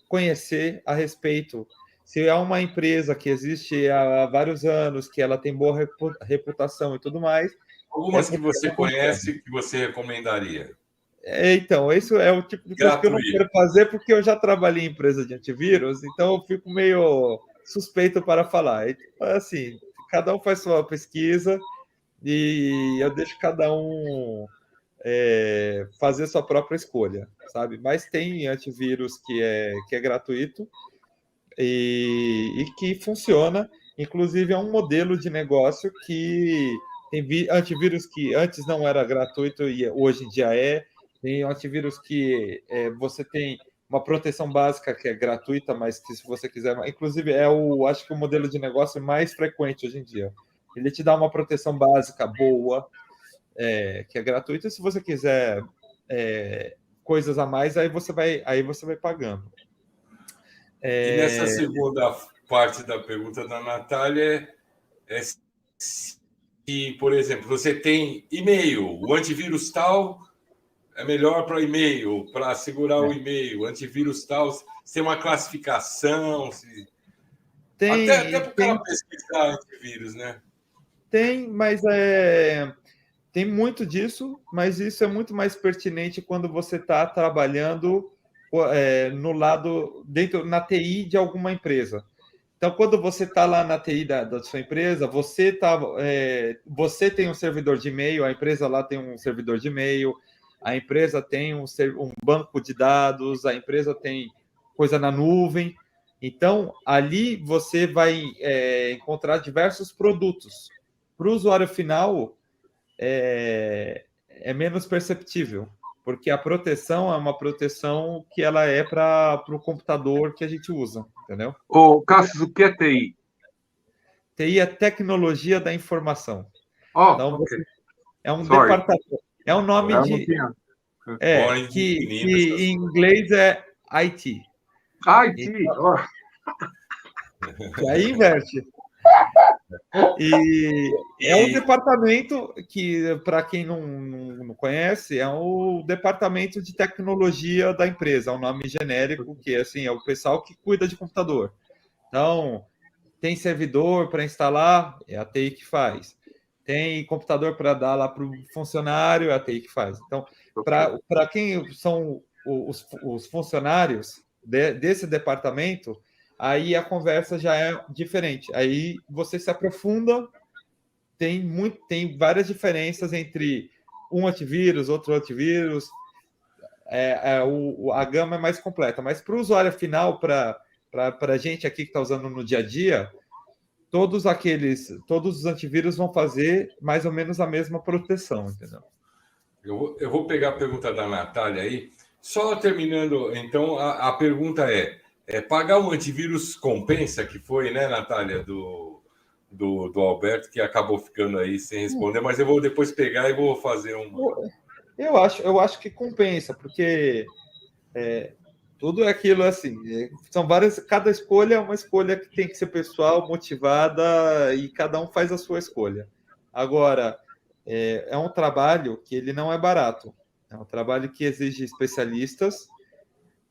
conhecer a respeito. Se é uma empresa que existe há vários anos, que ela tem boa reputação e tudo mais... Algumas que você conhece, que você recomendaria? Então, isso é o tipo de coisa que eu não quero fazer, porque eu já trabalhei em empresa de antivírus, então eu fico meio suspeito para falar. Então, assim, cada um faz sua pesquisa e eu deixo cada um fazer sua própria escolha, sabe? Mas tem antivírus que é gratuito e que funciona. Inclusive, é um modelo de negócio que tem antivírus que antes não era gratuito e hoje em dia é. Tem antivírus que você tem uma proteção básica que é gratuita, mas que se você quiser... Inclusive, acho que o modelo de negócio mais frequente hoje em dia. Ele te dá uma proteção básica boa, que é gratuito, e se você quiser coisas a mais, aí você vai pagando. E nessa segunda parte da pergunta da Natália, se, por exemplo, você tem e-mail, o antivírus tal é melhor para e-mail, para segurar o e-mail, antivírus tal, se tem uma classificação, até para o cara pesquisar antivírus, né? Tem, mas tem muito disso, mas isso é muito mais pertinente quando você está trabalhando no lado, na TI de alguma empresa. Então, quando você está lá na TI da sua empresa, você tem um servidor de e-mail, a empresa lá tem um servidor de e-mail, a empresa tem um banco de dados, a empresa tem coisa na nuvem. Então, ali você vai encontrar diversos produtos. Para o usuário final, é menos perceptível, porque a proteção é uma proteção que ela é para o computador que a gente usa, entendeu? Ô, Cassius, o que é TI? TI é tecnologia da informação. Então, é um departamento, é um nome que em inglês é IT. IT, então, aí inverte. E é um departamento que, para quem não conhece, é o departamento de tecnologia da empresa, é um nome genérico, que assim, é o pessoal que cuida de computador. Então, tem servidor para instalar, é a TI que faz. Tem computador para dar lá para o funcionário, é a TI que faz. Então, para quem são os funcionários desse departamento, aí a conversa já é diferente. Aí você se aprofunda, tem várias diferenças entre um antivírus, outro antivírus. A gama é mais completa. Mas para o usuário final, para a gente aqui que está usando no dia a dia, todos os antivírus vão fazer mais ou menos a mesma proteção, entendeu? Eu vou pegar a pergunta da Natália aí. Só terminando, então, a pergunta pagar um antivírus compensa, que foi, né, Natália, do Alberto, que acabou ficando aí sem responder, mas eu vou depois pegar e vou fazer Eu acho que compensa, porque tudo é aquilo assim, são várias, cada escolha é uma escolha que tem que ser pessoal, motivada, e cada um faz a sua escolha. Agora, é um trabalho que ele não é barato, é um trabalho que exige especialistas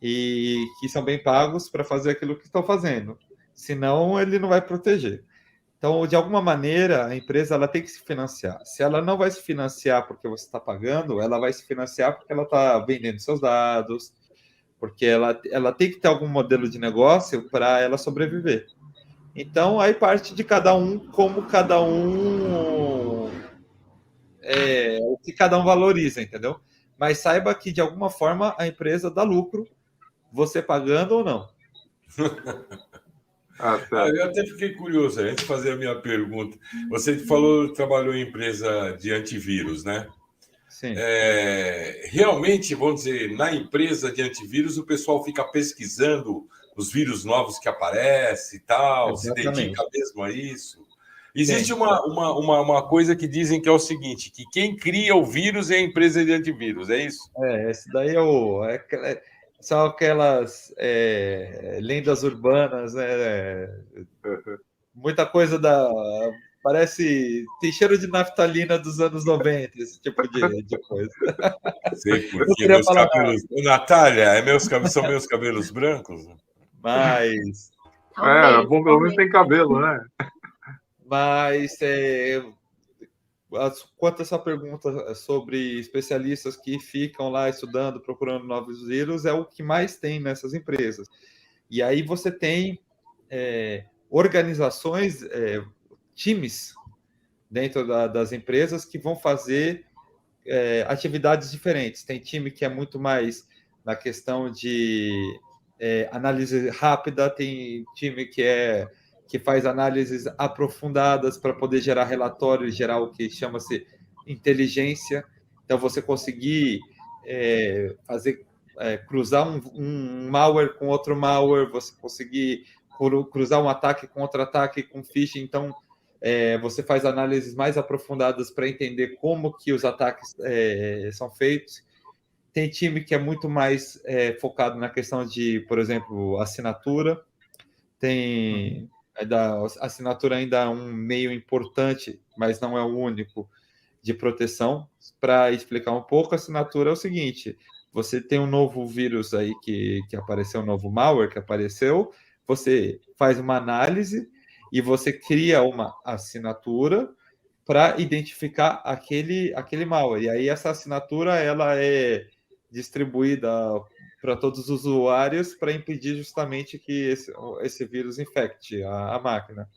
e que são bem pagos para fazer aquilo que estão fazendo, senão ele não vai proteger. Então, de alguma maneira, a empresa ela tem que se financiar. Se ela não vai se financiar porque você está pagando, ela vai se financiar porque ela está vendendo seus dados, porque ela tem que ter algum modelo de negócio para ela sobreviver. Então, aí parte de cada um, como cada um... o que cada um valoriza, entendeu? Mas saiba que, de alguma forma, a empresa dá lucro, você pagando ou não. Eu até fiquei curioso, antes de fazer a minha pergunta. Você falou que trabalhou em empresa de antivírus, né? Sim. Realmente, vamos dizer, na empresa de antivírus, o pessoal fica pesquisando os vírus novos que aparecem e tal, Exatamente. se dedica mesmo a isso. Existe uma coisa que dizem que é o seguinte, que quem cria o vírus é a empresa de antivírus, é isso? Esse daí são aquelas lendas urbanas, né? Muita coisa parece... Tem cheiro de naftalina dos anos 90, esse tipo de coisa. Sei porque meus cabelos... Natália, são meus cabelos brancos? Mas... bom, pelo menos tem cabelo, né? Mas... quanto a essa pergunta sobre especialistas que ficam lá estudando, procurando novos vírus, é o que mais tem nessas empresas. E aí você tem organizações, times dentro das empresas que vão fazer atividades diferentes. Tem time que é muito mais na questão de análise rápida, tem time que faz análises aprofundadas para poder gerar relatórios, gerar o que chama-se inteligência. Então, você conseguir cruzar um malware com outro malware, você conseguir cruzar um ataque com outro ataque, com phishing. Então, você faz análises mais aprofundadas para entender como que os ataques são feitos. Tem time que é muito mais focado na questão de, por exemplo, assinatura. A assinatura ainda é um meio importante, mas não é o único de proteção. Para explicar um pouco, a assinatura é o seguinte: você tem um novo vírus aí que apareceu, um novo malware que apareceu, você faz uma análise e você cria uma assinatura para identificar aquele malware. E aí essa assinatura ela é distribuída para todos os usuários para impedir justamente que esse vírus infecte a máquina.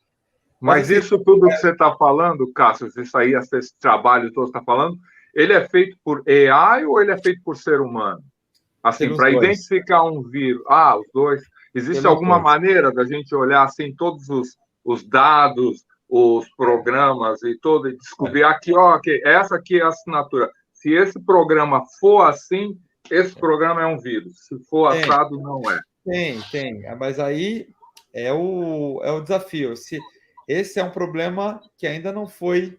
Mas isso tudo que você está falando, Cássio, isso aí, esse trabalho todo que você está falando, ele é feito por AI ou ele é feito por ser humano? Assim, para identificar um vírus. Os dois. Existe alguma maneira da gente olhar assim todos os dados, os programas e tudo, e descobrir aqui, essa aqui é a assinatura. Se esse programa for assim, esse programa é um vírus. Se for assado, não é. Tem. Mas aí é o desafio. Esse é um problema que ainda não foi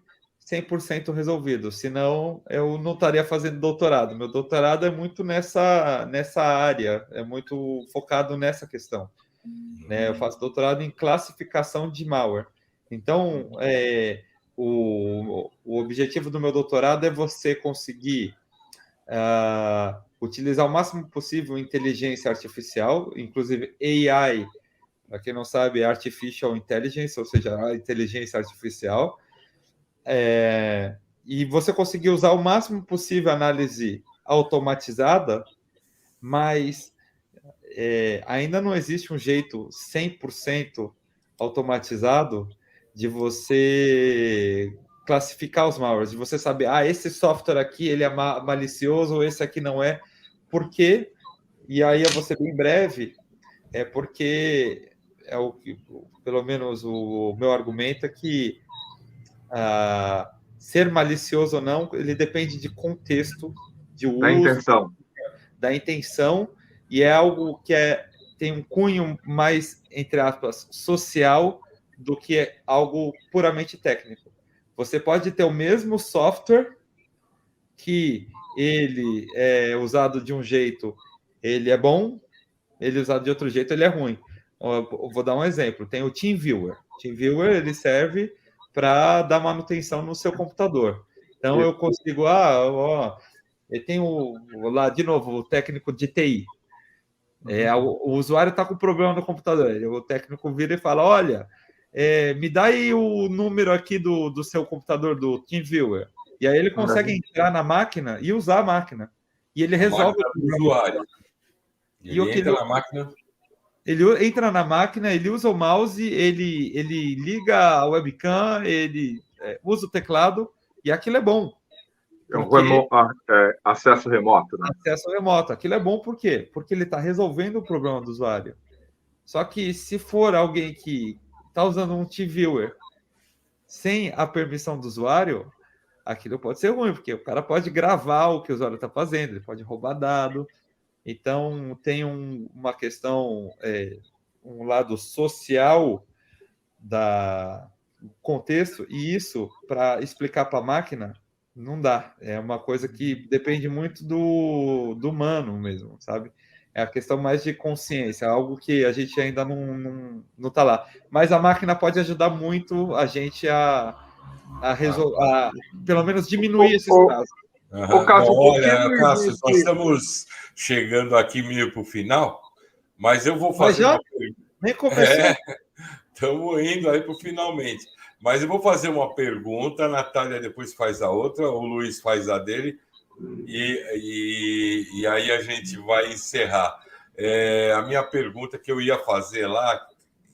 100% resolvido, senão eu não estaria fazendo doutorado. Meu doutorado é muito nessa área, é muito focado nessa questão. Né? Eu faço doutorado em classificação de malware. Então, o objetivo do meu doutorado é você conseguir utilizar o máximo possível inteligência artificial, inclusive AI, para quem não sabe, é Artificial Intelligence, ou seja, a inteligência artificial, e você conseguir usar o máximo possível a análise automatizada, mas ainda não existe um jeito 100% automatizado de você classificar os malwares, de você saber, esse software aqui ele é malicioso, ou esse aqui não é. Por quê? E aí eu vou ser bem breve, porque o que, pelo menos o meu argumento é que ser malicioso ou não, ele depende de contexto, de uso, da intenção, e é algo que tem um cunho mais, entre aspas, social, do que algo puramente técnico. Você pode ter o mesmo software que ele é usado de um jeito, ele é bom, ele usado de outro jeito, ele é ruim. Eu vou dar um exemplo. Tem o TeamViewer. TeamViewer, ele serve para dar manutenção no seu computador. Então, eu consigo... eu tenho lá, de novo, o técnico de TI. O usuário está com problema no computador. O técnico vira e fala, olha, me dá aí o número aqui do seu computador, do TeamViewer. E aí ele consegue entrar na máquina e usar a máquina. E ele resolve o usuário. Ele entra na máquina... Ele entra na máquina, ele usa o mouse, ele liga a webcam, ele usa o teclado, e aquilo é bom. Acesso remoto, né? Acesso remoto. Aquilo é bom por quê? Porque ele está resolvendo o problema do usuário. Só que se for alguém que está usando um TeamViewer sem a permissão do usuário, aquilo pode ser ruim, porque o cara pode gravar o que o usuário está fazendo, ele pode roubar dado. Então, tem uma questão, um lado social do contexto, e isso, para explicar para a máquina, não dá. É uma coisa que depende muito do humano mesmo, sabe? É a questão mais de consciência, algo que a gente ainda não está lá. Mas a máquina pode ajudar muito a gente a pelo menos diminuir esses casos. Cássio, olha, Cássio, nós estamos chegando aqui meio para o final, mas eu vou fazer uma pergunta. Nem conversei. Estamos indo aí para o finalmente. Mas eu vou fazer uma pergunta, a Natália depois faz a outra, o Luiz faz a dele, e aí a gente vai encerrar. A minha pergunta que eu ia fazer lá,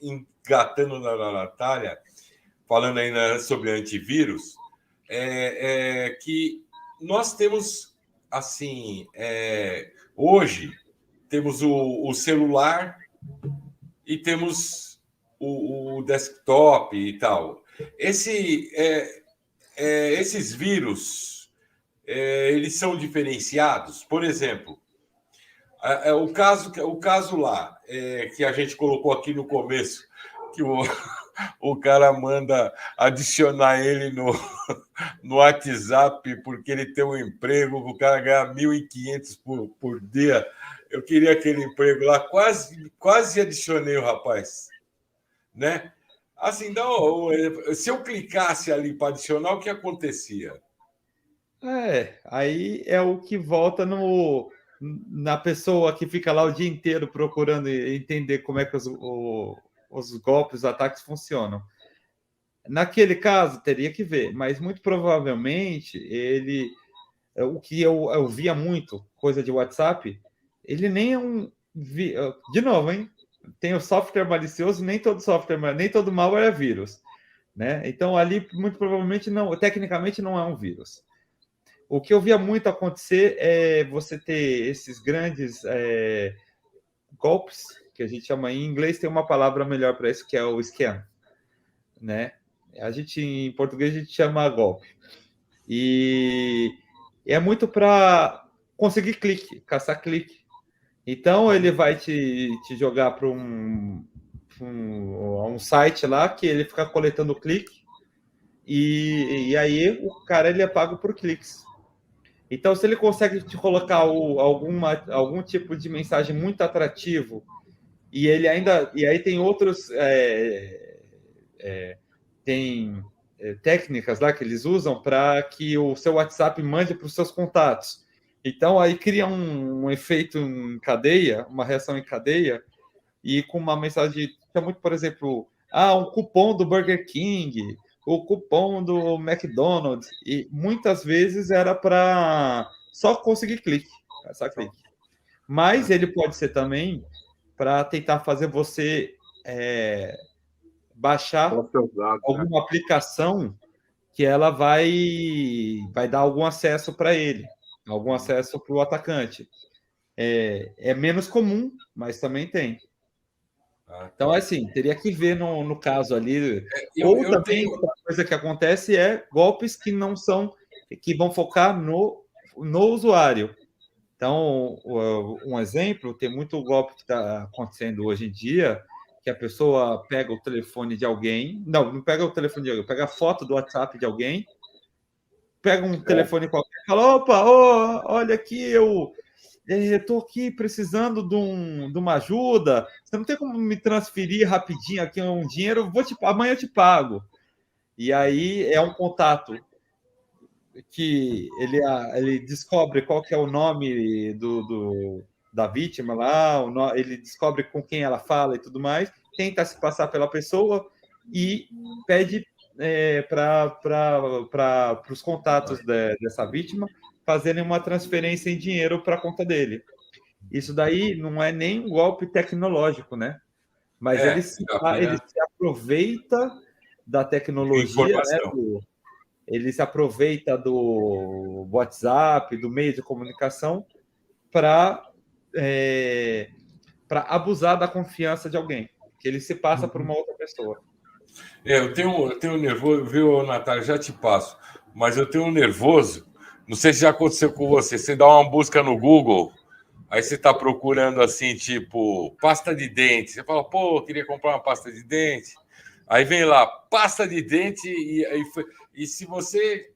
engatando na Natália, falando ainda sobre antivírus, é que nós temos, assim, hoje, temos o celular e temos o desktop e tal. Esses vírus, eles são diferenciados? Por exemplo, o caso lá, que a gente colocou aqui no começo, que o cara manda adicionar ele no WhatsApp porque ele tem um emprego, o cara ganha 1.500 por dia. Eu queria aquele emprego lá, quase adicionei o rapaz, né? Assim, não, se eu clicasse ali para adicionar, o que acontecia? Aí é o que volta na pessoa que fica lá o dia inteiro procurando entender como é que os golpes, os ataques funcionam. Naquele caso, teria que ver, mas muito provavelmente o que eu via muito, coisa de WhatsApp, ele nem é um. De novo, hein? Tem o software malicioso, nem todo malware é vírus, né? Então ali muito provavelmente não, tecnicamente não é um vírus. O que eu via muito acontecer é você ter esses grandes golpes, que a gente chama em inglês, tem uma palavra melhor para isso, que é o scam, né? Em português, a gente chama golpe. E é muito para conseguir clique, caçar clique. Então, ele vai te jogar para um site lá que ele fica coletando clique e aí o cara ele é pago por cliques. Então, se ele consegue te colocar algum tipo de mensagem muito atrativo e aí tem outros tem técnicas lá que eles usam para que o seu WhatsApp mande para os seus contatos. Então, aí cria um efeito em cadeia, uma reação em cadeia, e com uma mensagem, muito, por exemplo, um cupom do Burger King, o cupom do McDonald's, e muitas vezes era para só conseguir clique. Mas ele pode ser também para tentar fazer você baixar alguma aplicação que ela vai dar algum acesso para ele, algum acesso para o atacante. É menos comum, mas também tem. Então, assim, teria que ver no caso ali. Outra coisa que acontece é golpes que não são, que vão focar no usuário. Então, um exemplo, tem muito golpe que está acontecendo hoje em dia, que a pessoa pega o telefone de alguém, não pega o telefone de alguém, pega a foto do WhatsApp de alguém, pega um telefone qualquer e fala, opa, olha aqui, eu estou aqui precisando de uma ajuda, você não tem como me transferir rapidinho aqui um dinheiro, amanhã eu te pago. E aí é um contato que ele descobre qual que é o nome da vítima lá, ele descobre com quem ela fala e tudo mais, tenta se passar pela pessoa e pede para os contatos dessa vítima fazerem uma transferência em dinheiro para a conta dele. Isso daí não é nem um golpe tecnológico, né? Mas ele se aproveita da tecnologia, né? Ele se aproveita do WhatsApp, do meio de comunicação, para abusar da confiança de alguém, que ele se passa por uma outra pessoa. Eu tenho nervoso, viu, Natália? Já te passo, mas eu tenho um nervoso. Não sei se já aconteceu com você. Você dá uma busca no Google, aí você está procurando assim, tipo, pasta de dente. Você fala, pô, eu queria comprar uma pasta de dente. Aí vem lá, pasta de dente, e se você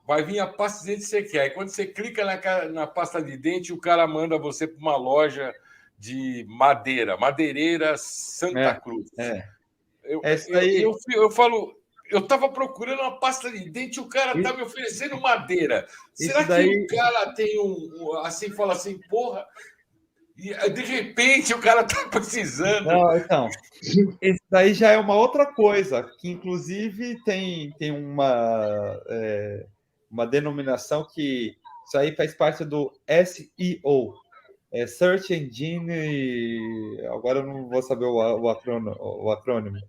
vai vir a pasta de dente que você quer. Aí quando você clica na pasta de dente, o cara manda você para uma loja de madeireira Santa Cruz. Eu falo, eu estava procurando uma pasta de dente, o cara está me oferecendo madeira. Será que o cara tem assim, fala assim, porra, e de repente o cara está precisando? Não, então, esse daí já é uma outra coisa, que inclusive tem uma denominação que isso aí faz parte do SEO, Search Engine, agora eu não vou saber o acrônimo,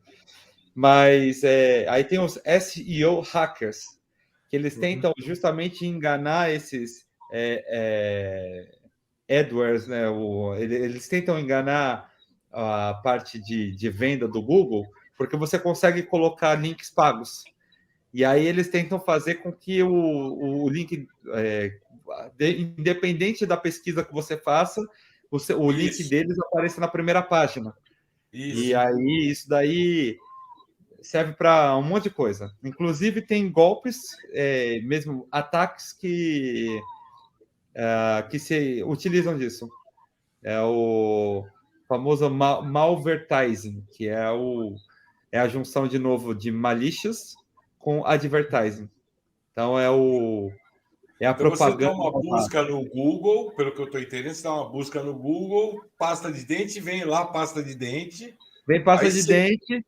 mas aí tem os SEO hackers, que eles tentam justamente enganar esses AdWords, né? Eles tentam enganar a parte de venda do Google, porque você consegue colocar links pagos. E aí eles tentam fazer com que o link, independente da pesquisa que você faça, o link deles apareça na primeira página. E aí isso daí serve para um monte de coisa. Inclusive, tem golpes, mesmo ataques que se utilizam disso. É o famoso malvertising, que é a junção, de novo, de malicious com advertising. Então, é a Então você dá propaganda. uma busca no Google, pelo que eu estou entendendo, você dá uma busca no Google, pasta de dente, vem lá pasta de dente. Vem pasta Aí de você- dente,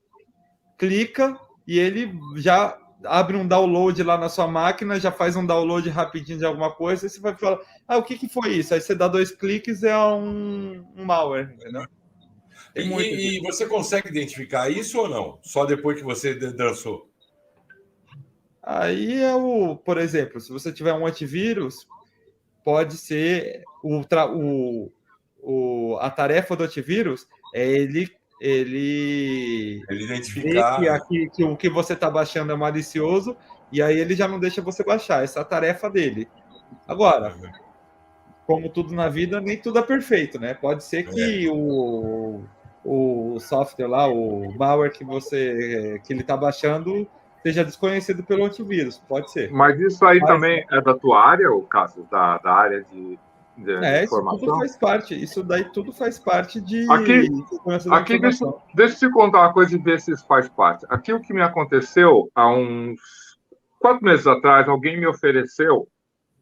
clica e ele já abre um download lá na sua máquina, já faz um download rapidinho de alguma coisa, e você vai falar, o que foi isso? Aí você dá 2 cliques, é um malware, entendeu? Tem muito E você consegue identificar isso ou não? Só depois que você dançou? Aí por exemplo, se você tiver um antivírus, pode ser a tarefa do antivírus é ele Ele identificar. vê que o que você está baixando é malicioso, e aí ele já não deixa você baixar. Essa é a tarefa dele. Agora, como tudo na vida, nem tudo é perfeito, né? Pode ser que o software lá, o malware que ele está baixando, seja desconhecido pelo antivírus. Pode ser. Mas isso aí também é da tua área, o caso da área de informação? Isso tudo faz parte. Isso daí tudo faz parte de segurança da Aqui deixa informação. eu te contar uma coisa e ver se isso faz parte. Aqui o que me aconteceu, há uns 4 meses atrás, alguém me ofereceu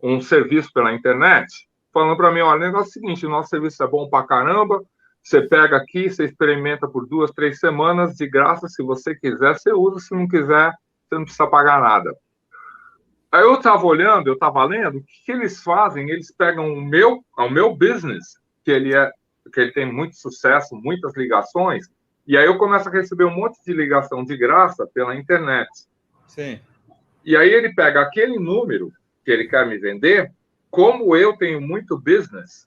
um serviço pela internet, falando para mim, olha, o negócio é o seguinte, o nosso serviço é bom pra caramba, você pega aqui, você experimenta por 2, 3 semanas, de graça, se você quiser, você usa, se não quiser, você não precisa pagar nada. Aí eu estava olhando, eu estava lendo, o que eles fazem? Eles pegam o meu business, que ele tem muito sucesso, muitas ligações, e aí eu começo a receber um monte de ligação de graça pela internet. Sim. E aí ele pega aquele número que ele quer me vender, como eu tenho muito business,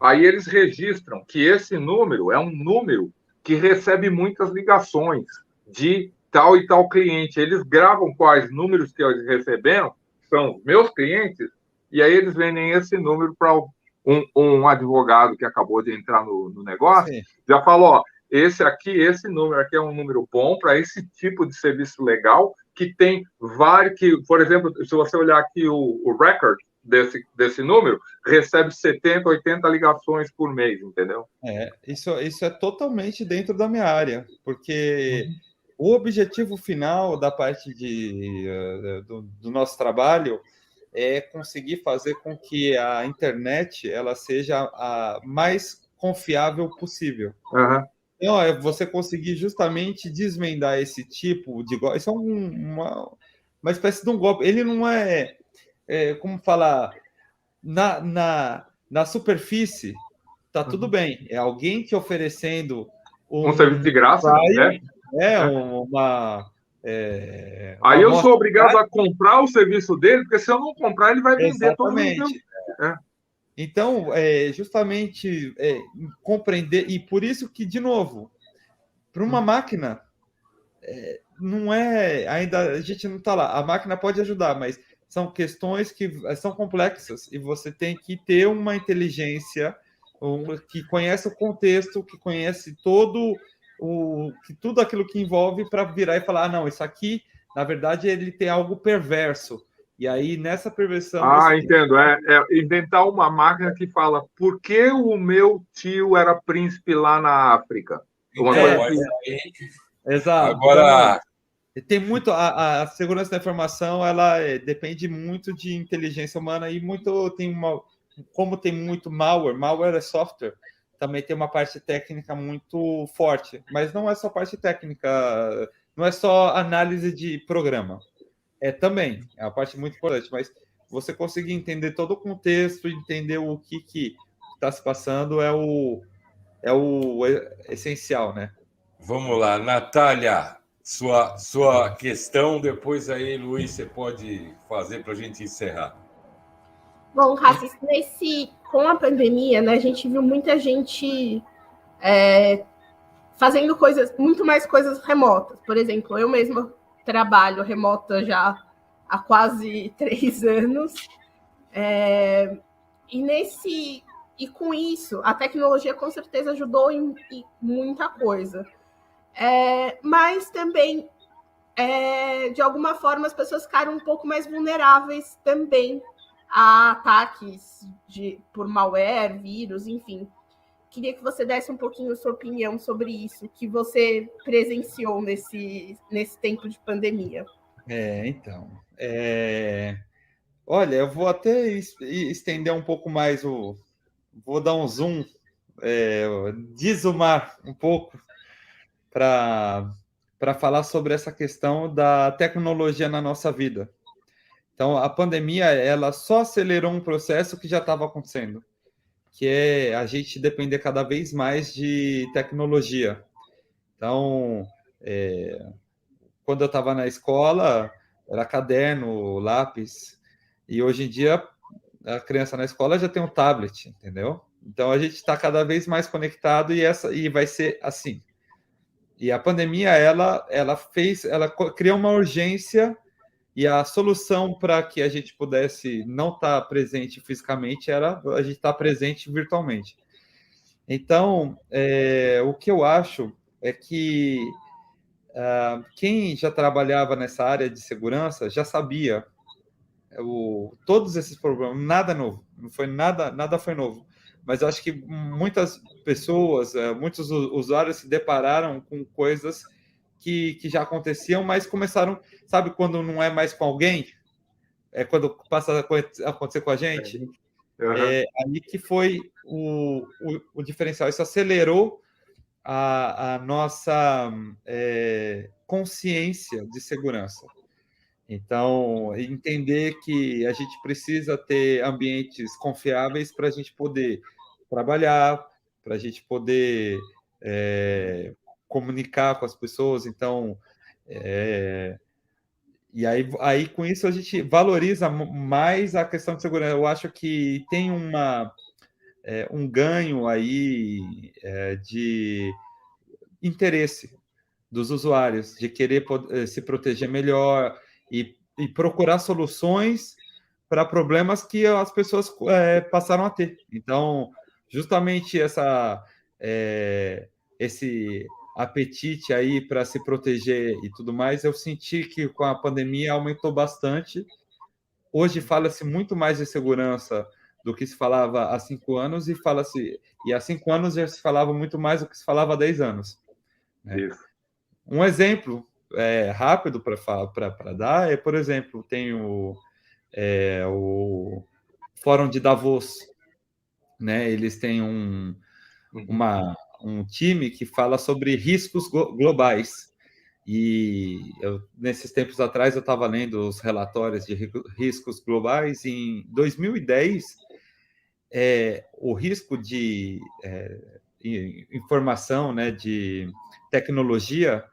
aí eles registram que esse número é um número que recebe muitas ligações de tal e tal cliente. Eles gravam quais números que eles receberam, são os meus clientes, e aí eles vendem esse número para um advogado que acabou de entrar no negócio, sim, já falou, esse número aqui é um número bom para esse tipo de serviço legal, que tem vários, por exemplo, se você olhar aqui o record desse número, recebe 70, 80 ligações por mês, entendeu? Isso é totalmente dentro da minha área, porque o objetivo final da parte do nosso trabalho é conseguir fazer com que a internet ela seja a mais confiável possível. Uhum. Então, é você conseguir justamente desvendar esse tipo de golpe. Isso é uma espécie de um golpe. Ele não como falar, na superfície, tá tudo bem. É alguém te oferecendo um serviço de graça, aí eu sou obrigado a comprar o serviço dele, porque se eu não comprar, ele vai vender todo mundo. Então, justamente compreender, e por isso que, de novo, para uma máquina, não ainda a gente não está lá. A máquina pode ajudar, mas são questões que são complexas e você tem que ter uma inteligência que conhece o contexto, que conhece tudo aquilo que envolve para virar e falar, não, isso aqui, na verdade, ele tem algo perverso. E aí, nessa perversão... entendo. É inventar uma máquina que fala por que o meu tio era príncipe lá na África. Exato. Agora... Tem muito... A segurança da informação, ela depende muito de inteligência humana e como tem muito malware é software, também tem uma parte técnica muito forte. Mas não é só parte técnica, não é só análise de programa. Também, é uma parte muito importante, mas você conseguir entender todo o contexto, entender o que está se passando é o essencial, né? Vamos lá, Natália, sua questão, depois aí, Luiz, você pode fazer para a gente encerrar. Bom, Racis, com a pandemia, né, a gente viu muita gente fazendo muito mais coisas remotas. Por exemplo, eu mesma trabalho remota já há quase 3 anos. E com isso, a tecnologia com certeza ajudou em muita coisa. Mas também de alguma forma, as pessoas ficaram um pouco mais vulneráveis também a ataques por malware, vírus, enfim. Queria que você desse um pouquinho a sua opinião sobre isso, que você presenciou nesse tempo de pandemia. Então, olha, eu vou até estender um pouco mais vou dar um zoom, desumar um pouco para falar sobre essa questão da tecnologia na nossa vida. Então, a pandemia, ela só acelerou um processo que já estava acontecendo, que é a gente depender cada vez mais de tecnologia. Então, quando eu estava na escola, era caderno, lápis, e hoje em dia a criança na escola já tem um tablet, entendeu? Então, a gente está cada vez mais conectado e vai ser assim. E a pandemia, ela criou uma urgência, e a solução para que a gente pudesse não estar presente fisicamente era a gente estar presente virtualmente. Então, o que eu acho é que quem já trabalhava nessa área de segurança já sabia todos esses problemas, nada novo, não foi nada foi novo. Mas eu acho que muitas pessoas, muitos usuários se depararam com coisas que já aconteciam, mas começaram, sabe, quando não é mais com alguém, quando passa a acontecer com a gente, aí que foi o diferencial. Isso acelerou a nossa consciência de segurança. Então, entender que a gente precisa ter ambientes confiáveis para a gente poder trabalhar, para a gente poder comunicar com as pessoas. Então, e aí com isso a gente valoriza mais a questão de segurança. Eu acho que tem um ganho aí de interesse dos usuários, de querer se proteger melhor e procurar soluções para problemas que as pessoas passaram a ter. Então, justamente esse apetite aí para se proteger e tudo mais, eu senti que com a pandemia aumentou bastante. Hoje fala-se muito mais de segurança do que se falava há 5 anos, e há 5 anos já se falava muito mais do que se falava há 10 anos. Né? Isso. Um exemplo rápido para dar por exemplo, tem o Fórum de Davos, né? Eles têm um time que fala sobre riscos globais. E nesses tempos atrás eu estava lendo os relatórios de riscos globais. Em 2010, o risco de informação, né, de tecnologia,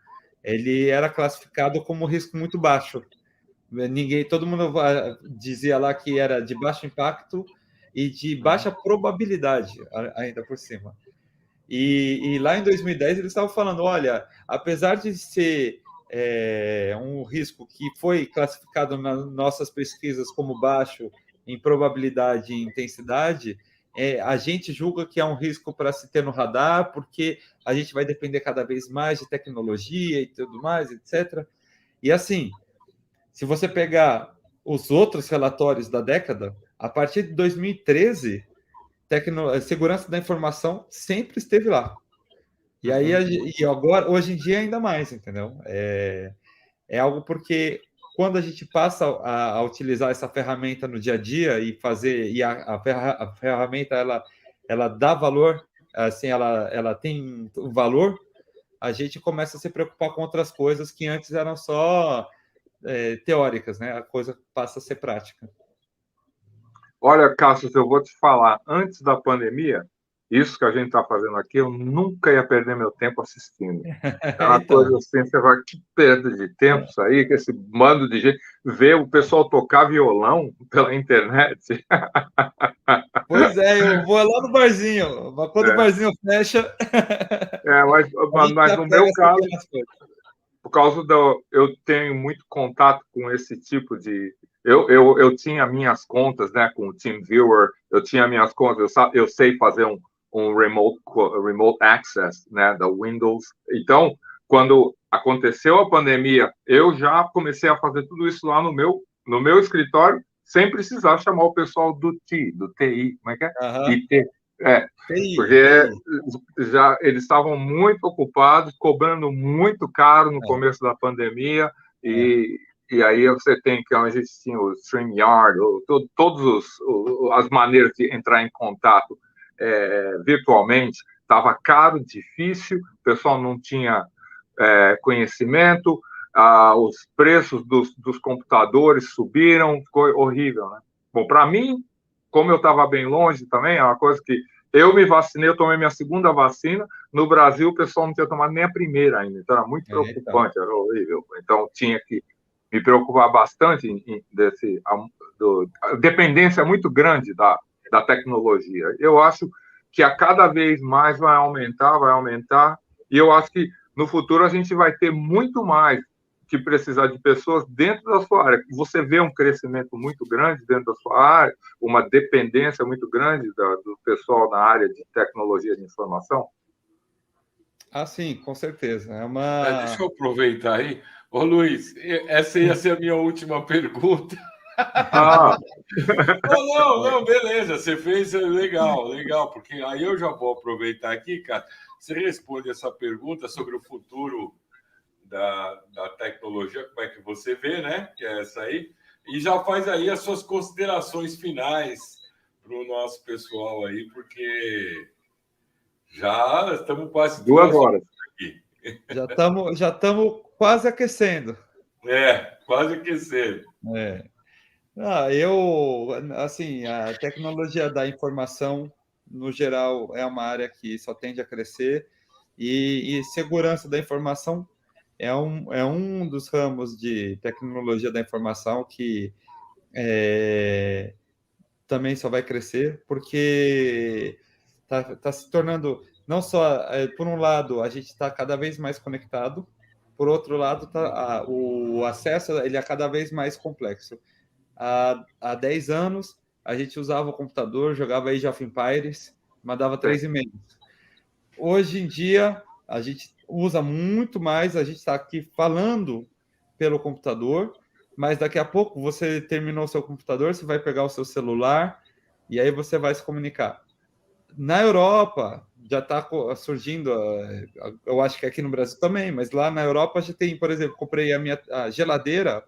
ele era classificado como risco muito baixo. Todo mundo dizia lá que era de baixo impacto e de baixa probabilidade, ainda por cima. E lá em 2010 eles estavam falando, olha, apesar de ser um risco que foi classificado nas nossas pesquisas como baixo em probabilidade e intensidade, a gente julga que é um risco para se ter no radar, porque a gente vai depender cada vez mais de tecnologia e tudo mais, etc. E assim, se você pegar os outros relatórios da década, a partir de 2013, segurança da informação sempre esteve lá. E aí, agora, hoje em dia, ainda mais, entendeu? É algo porque quando a gente passa a utilizar essa ferramenta no dia a dia e a ferramenta ela dá valor, assim, ela tem um valor, a gente começa a se preocupar com outras coisas que antes eram só teóricas, né? A coisa passa a ser prática. Olha, Cassius, eu vou te falar, antes da pandemia, isso que a gente está fazendo aqui, eu nunca ia perder meu tempo assistindo. É uma coisa assim, você vai, que perda de tempo isso aí, que esse bando de gente, ver o pessoal tocar violão pela internet. Pois eu vou lá no barzinho, mas quando o barzinho fecha... mas no meu caso, por causa eu tenho muito contato com esse tipo de... Eu tinha minhas contas, né, com o TeamViewer, eu tinha minhas contas, eu sei fazer um remote access, né, da Windows. Então, quando aconteceu a pandemia, eu já comecei a fazer tudo isso lá no meu escritório, sem precisar chamar o pessoal do TI, como é que é? Aham. IT. É, TI, porque TI. já eles estavam muito ocupados, cobrando muito caro no É, começo da pandemia, é. e aí você tem que, onde tinha o StreamYard, todas as maneiras de entrar em contato virtualmente, estava caro, difícil, o pessoal não tinha conhecimento, os preços dos computadores subiram, ficou horrível, né? Bom, para mim, como eu estava bem longe também, é uma coisa que eu me vacinei, eu tomei minha segunda vacina, no Brasil o pessoal não tinha tomado nem a primeira ainda, então era muito Então. preocupante, era horrível. Então tinha que me preocupar bastante a dependência muito grande da tecnologia. Eu acho que a cada vez mais vai aumentar, e eu acho que no futuro a gente vai ter muito mais que precisar de pessoas dentro da sua área. Você vê um crescimento muito grande dentro da sua área, uma dependência muito grande do pessoal na área de tecnologia de informação? Ah, sim, com certeza. Deixa eu aproveitar aí. Ô, Luiz, essa ia ser a minha última pergunta. Ah, Não, beleza, você fez legal, porque aí eu já vou aproveitar aqui, cara. Você responde essa pergunta sobre o futuro da tecnologia, como é que você vê, né? Que é essa aí, e já faz aí as suas considerações finais para o nosso pessoal aí, porque já estamos quase 2 horas. aqui. Já estamos quase aquecendo. Quase aquecendo. Assim, a tecnologia da informação, no geral, é uma área que só tende a crescer, e segurança da informação é um dos ramos de tecnologia da informação que também só vai crescer, porque está se tornando, não só, por um lado, a gente está cada vez mais conectado, por outro lado, o acesso ele é cada vez mais complexo. Há 10 anos, a gente usava o computador, jogava Age of Empires, mandava 3 e-mails. Hoje em dia, a gente usa muito mais, a gente está aqui falando pelo computador, mas daqui a pouco você terminou o seu computador, você vai pegar o seu celular e aí você vai se comunicar. Na Europa, já está surgindo, eu acho que aqui no Brasil também, mas lá na Europa já tem, por exemplo, comprei a geladeira.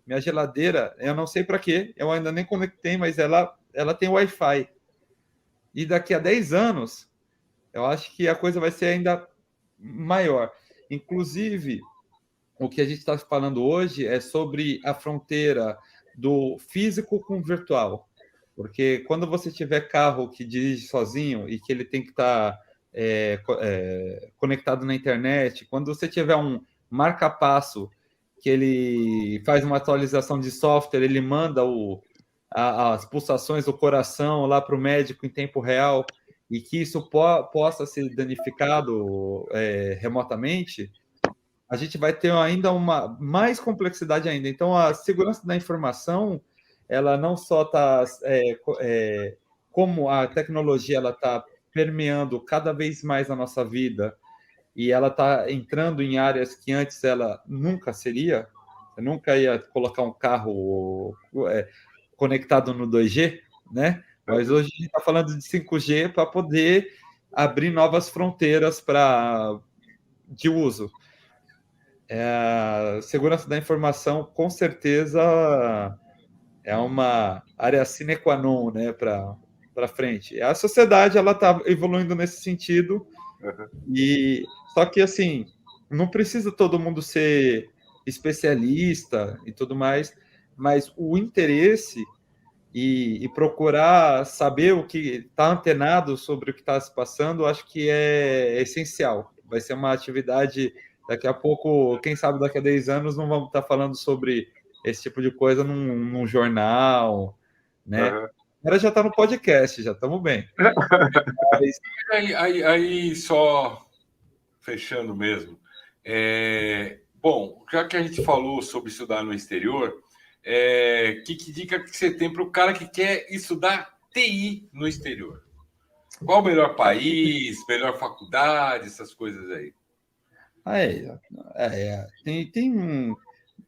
Minha geladeira, eu não sei para quê, eu ainda nem conectei, mas ela tem Wi-Fi. E daqui a 10 anos, eu acho que a coisa vai ser ainda maior. Inclusive, o que a gente está falando hoje é sobre a fronteira do físico com o virtual. Porque quando você tiver carro que dirige sozinho e que ele tem que estar conectado na internet, quando você tiver um marca-passo que ele faz uma atualização de software, ele manda as pulsações do coração lá para o médico em tempo real, e que isso possa ser danificado remotamente, a gente vai ter ainda mais complexidade ainda. Então, a segurança da informação, ela não só está... como a tecnologia está permeando cada vez mais a nossa vida, e ela está entrando em áreas que antes ela nunca seria. Você nunca ia colocar um carro conectado no 2G, né? Mas hoje a gente está falando de 5G para poder abrir novas fronteiras de uso. A segurança da informação, com certeza, é uma área sine qua non, né, para frente. A sociedade ela está evoluindo nesse sentido. E só que assim, não precisa todo mundo ser especialista e tudo mais, mas o interesse e procurar saber o que está antenado sobre o que está se passando, acho que é essencial. Vai ser uma atividade, daqui a pouco, quem sabe daqui a 10 anos não vamos estar falando sobre esse tipo de coisa num jornal, né? Agora já está no podcast, já estamos bem. Mas... Aí só fechando mesmo. Bom, já que a gente falou sobre estudar no exterior, que dica que você tem para o cara que quer estudar TI no exterior? Qual o melhor país, melhor faculdade, essas coisas aí? Tem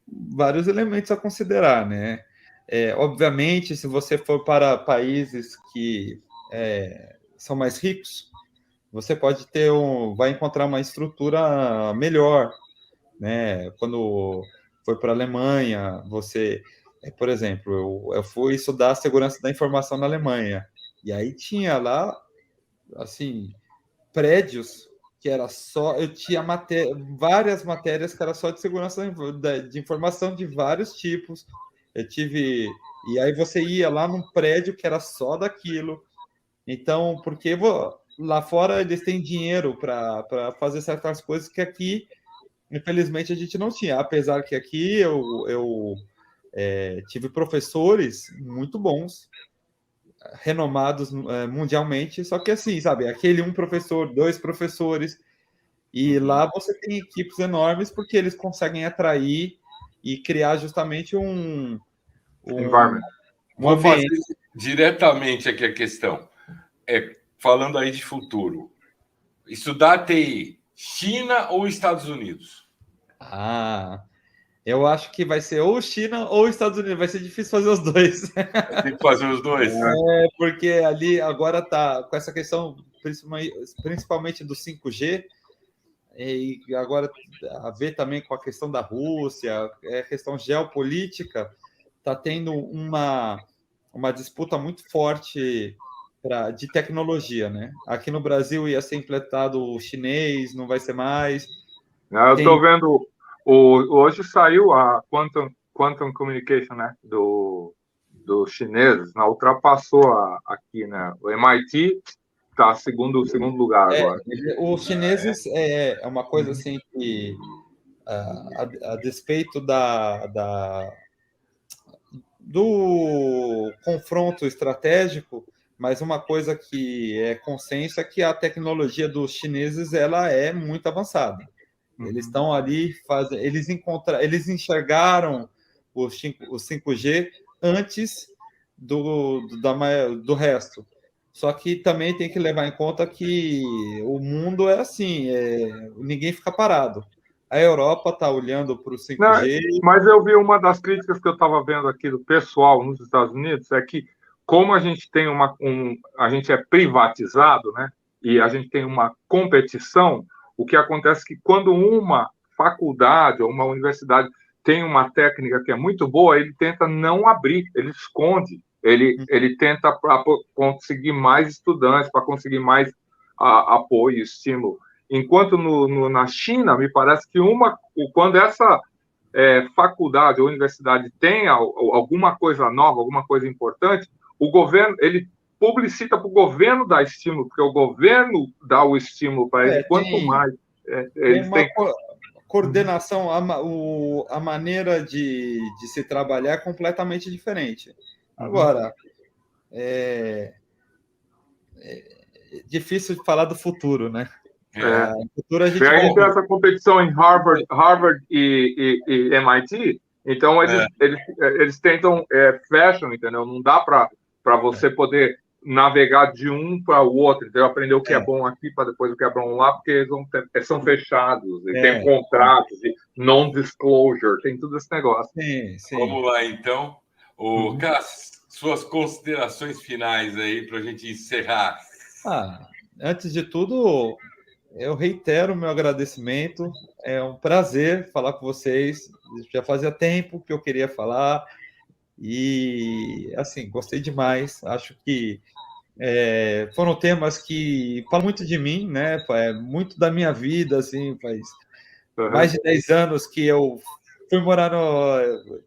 vários elementos a considerar, né? Obviamente, se você for para países que são mais ricos, você pode vai encontrar uma estrutura melhor, né? Quando foi para a Alemanha, por exemplo, eu fui estudar segurança da informação na Alemanha, e aí tinha lá, assim, prédios que era só, eu tinha várias matérias que era só de segurança de informação de vários tipos. E aí você ia lá num prédio que era só daquilo. Então, porque lá fora eles têm dinheiro para fazer certas coisas que aqui, infelizmente, a gente não tinha. Apesar que aqui eu tive professores muito bons, renomados mundialmente, só que assim, sabe, aquele um professor, dois professores, e lá você tem equipes enormes porque eles conseguem atrair e criar justamente Environment. Vou fazer diretamente aqui a questão. Falando aí de futuro. Estudar TI, China ou Estados Unidos? Eu acho que vai ser ou China ou Estados Unidos. Vai ser difícil fazer os dois. Tem que fazer os dois? Porque ali agora está com essa questão, principalmente do 5G, e agora a ver também com a questão da Rússia, a questão geopolítica, está tendo uma disputa muito forte de tecnologia, né? Aqui no Brasil ia ser implantado o chinês, não vai ser mais. Eu estou vendo... Hoje saiu a Quantum Communication, né, dos chineses, né, ultrapassou aqui, né, o MIT está segundo lugar agora. Os chineses é uma coisa assim que, a despeito do confronto estratégico, mas uma coisa que é consenso é que a tecnologia dos chineses ela é muito avançada. Eles estão ali, eles enxergaram o 5G antes do resto. Só que também tem que levar em conta que o mundo é assim, ninguém fica parado. A Europa está olhando para o 5G. Não, mas eu vi uma das críticas que eu estava vendo aqui do pessoal nos Estados Unidos, é que como a gente tem a gente é privatizado, né, e a gente tem uma competição, o que acontece é que quando uma faculdade ou uma universidade tem uma técnica que é muito boa, ele tenta não abrir, ele esconde, ele tenta para conseguir mais estudantes, para conseguir mais apoio e estímulo. Enquanto na China, me parece que quando essa faculdade ou universidade tem alguma coisa nova, alguma coisa importante, o governo, ele publicita para o governo dar estímulo, porque o governo dá o estímulo para ele, quanto mais eles têm... Coordenação, a maneira de se trabalhar é completamente diferente. Agora, é difícil de falar do futuro, né? No futuro a gente tem essa competição em Harvard e MIT, então eles tentam fashion, entendeu? Não dá para você poder navegar de um para o outro, entendeu? Aprender o que é bom aqui para depois o que é bom lá, porque eles são fechados, tem contratos de non-disclosure, tem tudo esse negócio. Sim. Vamos lá, então. Cássio, suas considerações finais aí para a gente encerrar. Antes de tudo, eu reitero o meu agradecimento. É um prazer falar com vocês. Já fazia tempo que eu queria falar. E, assim, gostei demais. Acho que foram temas que falam muito de mim, né? Muito da minha vida, assim, faz mais de 10 anos que eu fui morar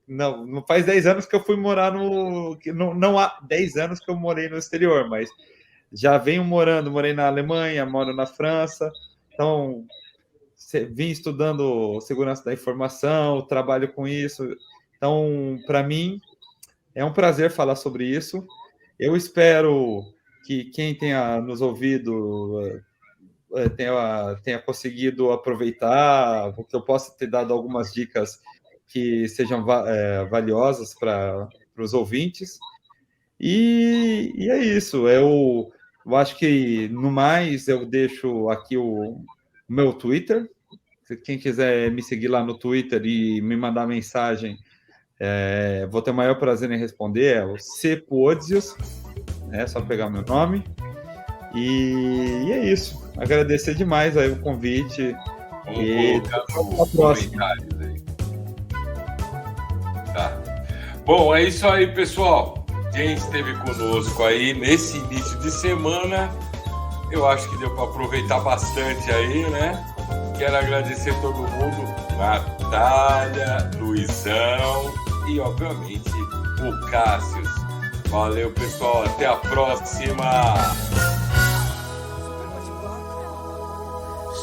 não faz 10 anos que eu fui morar não há 10 anos que eu morei no exterior, mas já venho morei na Alemanha, moro na França, então vim estudando segurança da informação, trabalho com isso, então para mim é um prazer falar sobre isso. Eu espero que quem tenha nos ouvido tenha conseguido aproveitar, porque eu possa ter dado algumas dicas que sejam valiosas para os ouvintes. E é isso. Eu acho que, no mais, eu deixo aqui o meu Twitter. Quem quiser me seguir lá no Twitter e me mandar mensagem, vou ter o maior prazer em responder. É o Cepodzios, é só pegar meu nome. E é isso. Agradecer demais aí o convite. E Vamos colocar nos comentários aí. Tá. Bom, é isso aí, pessoal. Quem esteve conosco aí nesse início de semana, eu acho que deu para aproveitar bastante aí, né? Quero agradecer todo mundo, Natália, Luizão e, obviamente, o Cássio. Valeu, pessoal. Até a próxima.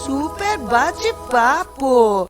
Super bate-papo.